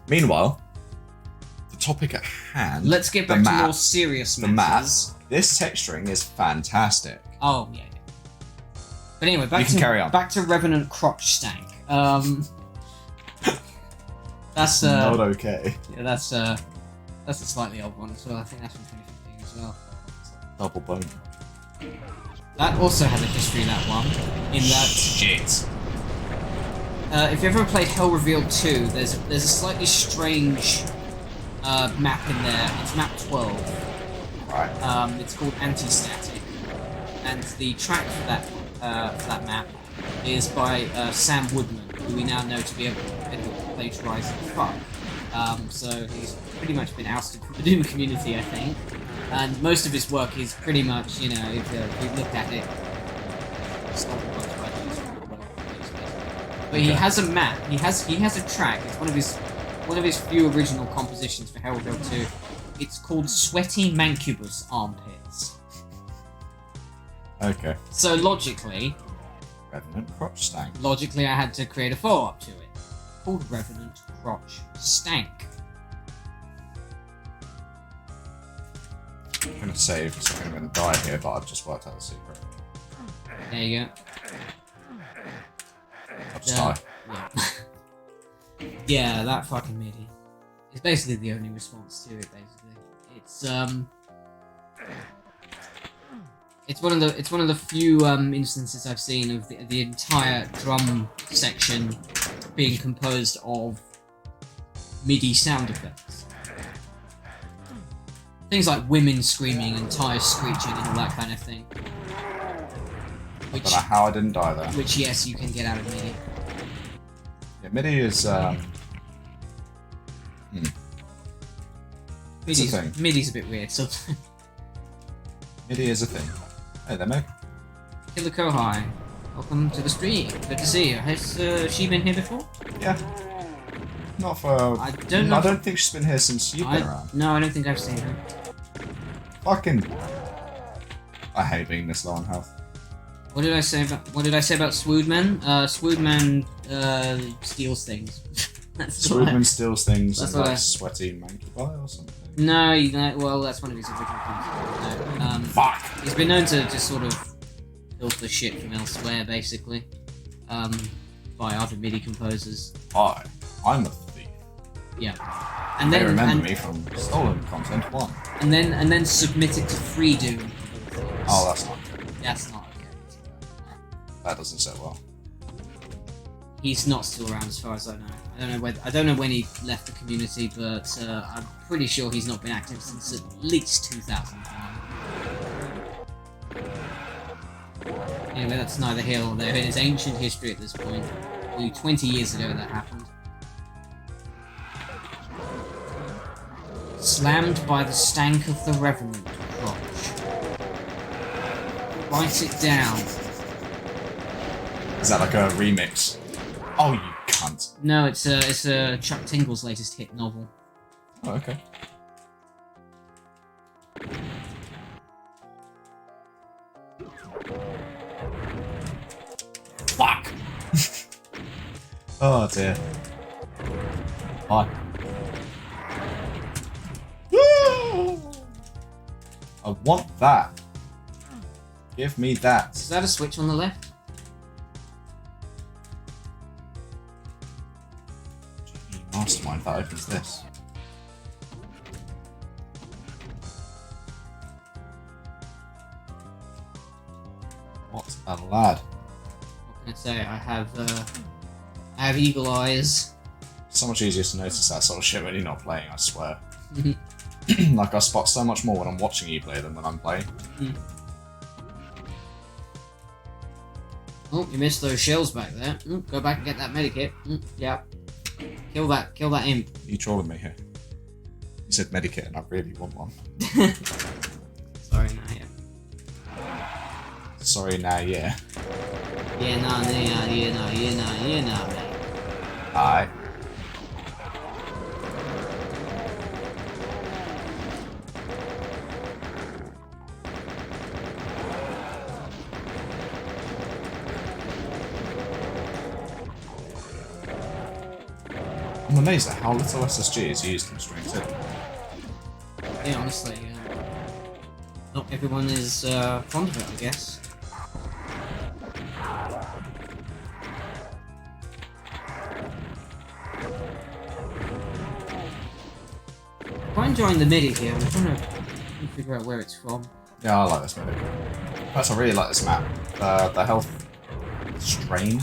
Meanwhile, the topic at hand. Let's get back to more serious the matters. maths. This texturing is fantastic. Oh yeah. But anyway, carry on. Back to Revenant Crotch Stank. That's not okay. Yeah, that's a slightly old one as well. I think that's from 2015 as well. Double bone. That also has a history, that one. In that shit. If you ever played Hell Revealed 2, there's a slightly strange map in there. It's map 12. Right. It's called Anti-Static, and the track for that map is by Sam Woodman, who we now know to be able to plagiarise the fuck. So he's pretty much been ousted from the Doom community, I think. And most of his work is pretty much, you know, if you look at it, it's not much by but he has a map. He has a track. It's one of his few original compositions for Hell Revealed 2. It's called Sweaty Mancubus Armpits. Okay. So logically, Revenant Crotch Stank. I had to create a follow-up to it, called Revenant Crotch Stank. I'm gonna save because I'm gonna die here, but I've just worked out the secret. There you go. I'll just die. Yeah. Yeah, that fucking MIDI. It's basically the only response to it. Basically, it's one of the few instances I've seen of the entire drum section being composed of MIDI sound effects. Things like women screaming and tires screeching and all that kind of thing. I don't know how I didn't die there. Which, yes, you can get out of MIDI. Yeah, MIDI is MIDI's a bit weird sometimes. MIDI is a thing. Hey there, Meg. Killer Kohai, welcome to the stream. Good to see you. Has she been here before? Yeah. Not for. I don't know. I don't think she's been here since you've been around. No, I don't think I've seen her. Fucking. I hate being this low on health. What did I say about Swoodman? Swoodman steals things. Swoodman steals things that's and what like sweaty monkey pie or something. No, well, that's one of his original things. No, Fuck! He's been known to just sort of filter shit from elsewhere, basically, by other MIDI composers. I'm a thief. Yeah, and then remember me from Stolen Content 1. And then submit it to Free Doom. Oh, that's not good. That's not okay. That doesn't sit well. He's not still around, as far as I know. I don't know when he left the community, but I'm pretty sure he's not been active since at least 2001. Anyway, that's neither here nor there. It is ancient history at this point. 20 years ago that happened. Slammed by the stank of the Revenant crotch. Write it down. Is that like a remix? Oh, you cunt. No, it's a Chuck Tingle's latest hit novel. Oh, okay. Fuck! Oh dear. Hi. I want that. Give me that. Is that a switch on the left? that opens this. What a lad. What can I say? I have eagle eyes. So much easier to notice that sort of shit when you're not playing, I swear. Like, I spot so much more when I'm watching you play than when I'm playing. Oh, you missed those shells back there. Go back and get that medikit. Yeah. Kill that imp. You trolling me here? You said medikit and I really want one. Sorry, nah, yeah. Sorry, now, yeah. Yeah, nah, mate. Aye. I'm amazed at how little SSG is used in Stream 2. Yeah, honestly, not everyone is fond of it, I guess. I'm quite enjoying the MIDI here. I'm trying to figure out where it's from. Yeah, I like this map. Plus, I really like this map. The health strain,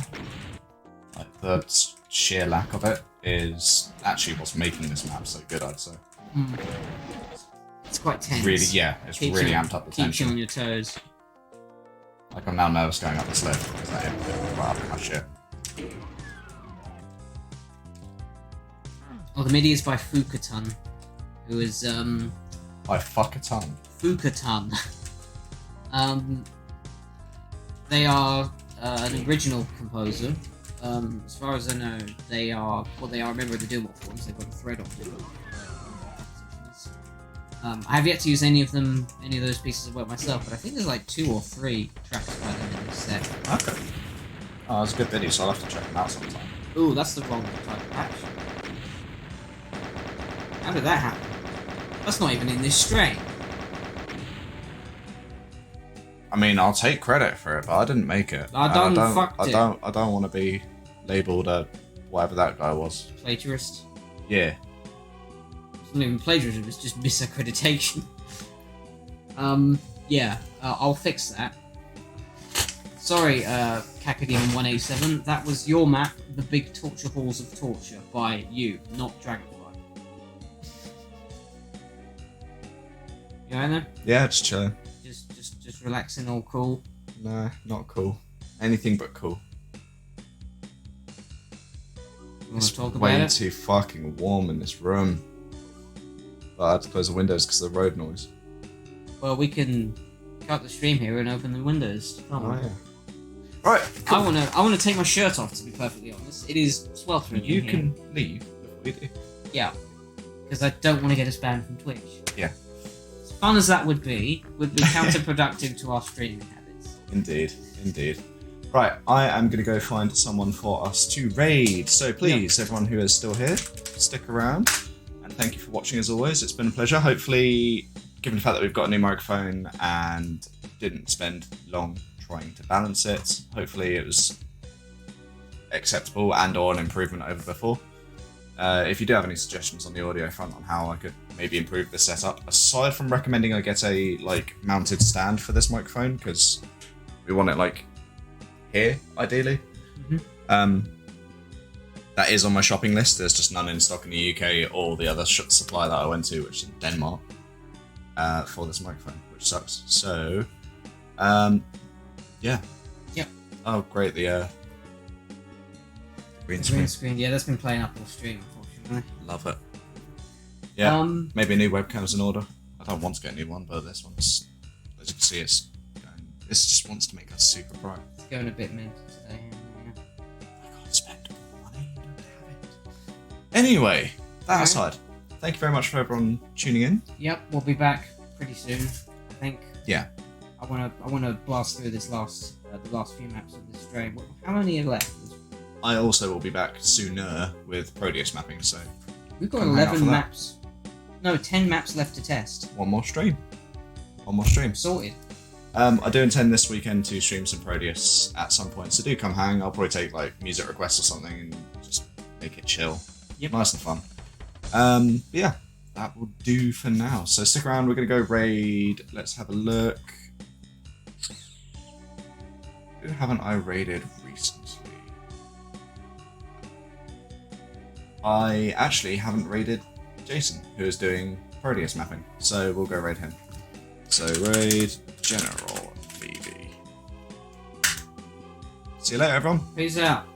like the sheer lack of it, is actually what's making this map so good, I'd say. It's quite tense. Really, yeah, it's Keeps really you- amped up the Keeps you tension. on your toes. Like, I'm now nervous going up this lift because that imp did right up my shit. Oh, the MIDI is by Fukatan, who is, I fuck a ton. Fukatan. They are an original composer. As far as I know, they are a member of the Doomworks forums. They've got a thread on Doomworks. I have yet to use any of those pieces of work myself, but I think there's like 2 or 3 tracks by them in this set. Okay. Oh, it's a good video, so I'll have to check them out sometime. Ooh, that's the wrong type of patch. How did that happen? That's not even in this strain. I mean, I'll take credit for it, but I didn't make it. I And fucked it. I don't want to be labelled a whatever that guy was. Plagiarist. Yeah. It's not even plagiarism, it's just misaccreditation. Yeah, I'll fix that. Sorry, Kakademon187, that was your map, The Big Torture Halls of Torture, by you, not Dragonfly. You alright there? Yeah, just chilling. Just relaxing, all cool. Nah, not cool. Anything but cool. You want It's to talk way about it? too fucking warm in this room. But I had to close the windows because of the road noise. Well, we can cut the stream here and open the windows. Can't we? Oh, yeah. Right, cool. I wanna take my shirt off, to be perfectly honest. It is sweltering. You in here. can leave before we do. Yeah, because I don't want to get us banned from Twitch. Yeah. As fun as that would be counterproductive to our streaming habits. Indeed, indeed. Right, I am going to go find someone for us to raid. So please, everyone who is still here, stick around. And thank you for watching as always. It's been a pleasure. Hopefully, given the fact that we've got a new microphone and didn't spend long trying to balance it, hopefully it was acceptable and or an improvement over before. If you do have any suggestions on the audio front on how I could maybe improve the setup, aside from recommending I get a mounted stand for this microphone, because we want it here, ideally. That is on my shopping list. There's just none in stock in the UK or the other supplier that I went to, which is in Denmark, for this microphone, which sucks. So, yeah. Yep. Oh, great, the green Green screen. screen, yeah, that's been playing up all stream, unfortunately. Love it. Yeah, maybe a new webcam's in order. I don't want to get a new one, but this one's, as you can see, it's going, this just wants to make us super bright. It's going a bit mental today. Yeah. I can't spend money, I don't have it. Anyway, that Okay. aside, thank you very much for everyone tuning in. Yep, we'll be back pretty soon, I think. Yeah. I wanna blast through this the last few maps of this stream. How many are left? I also will be back sooner with Prodeus mapping, so We've got Come hang out 11 for that. maps. No, 10 maps left to test. one more stream. One more stream. Sorted. I do intend this weekend to stream some Prodeus at some point, so do come hang. I'll probably take music requests or something and just make it chill. Yep. Nice and fun. Yeah, that will do for now. So stick around, we're going to go raid. Let's have a look. Who haven't I raided recently? I actually haven't raided Jason, who is doing Prodeus mapping. So we'll go raid him. So raid General BB. See you later, everyone. Peace out.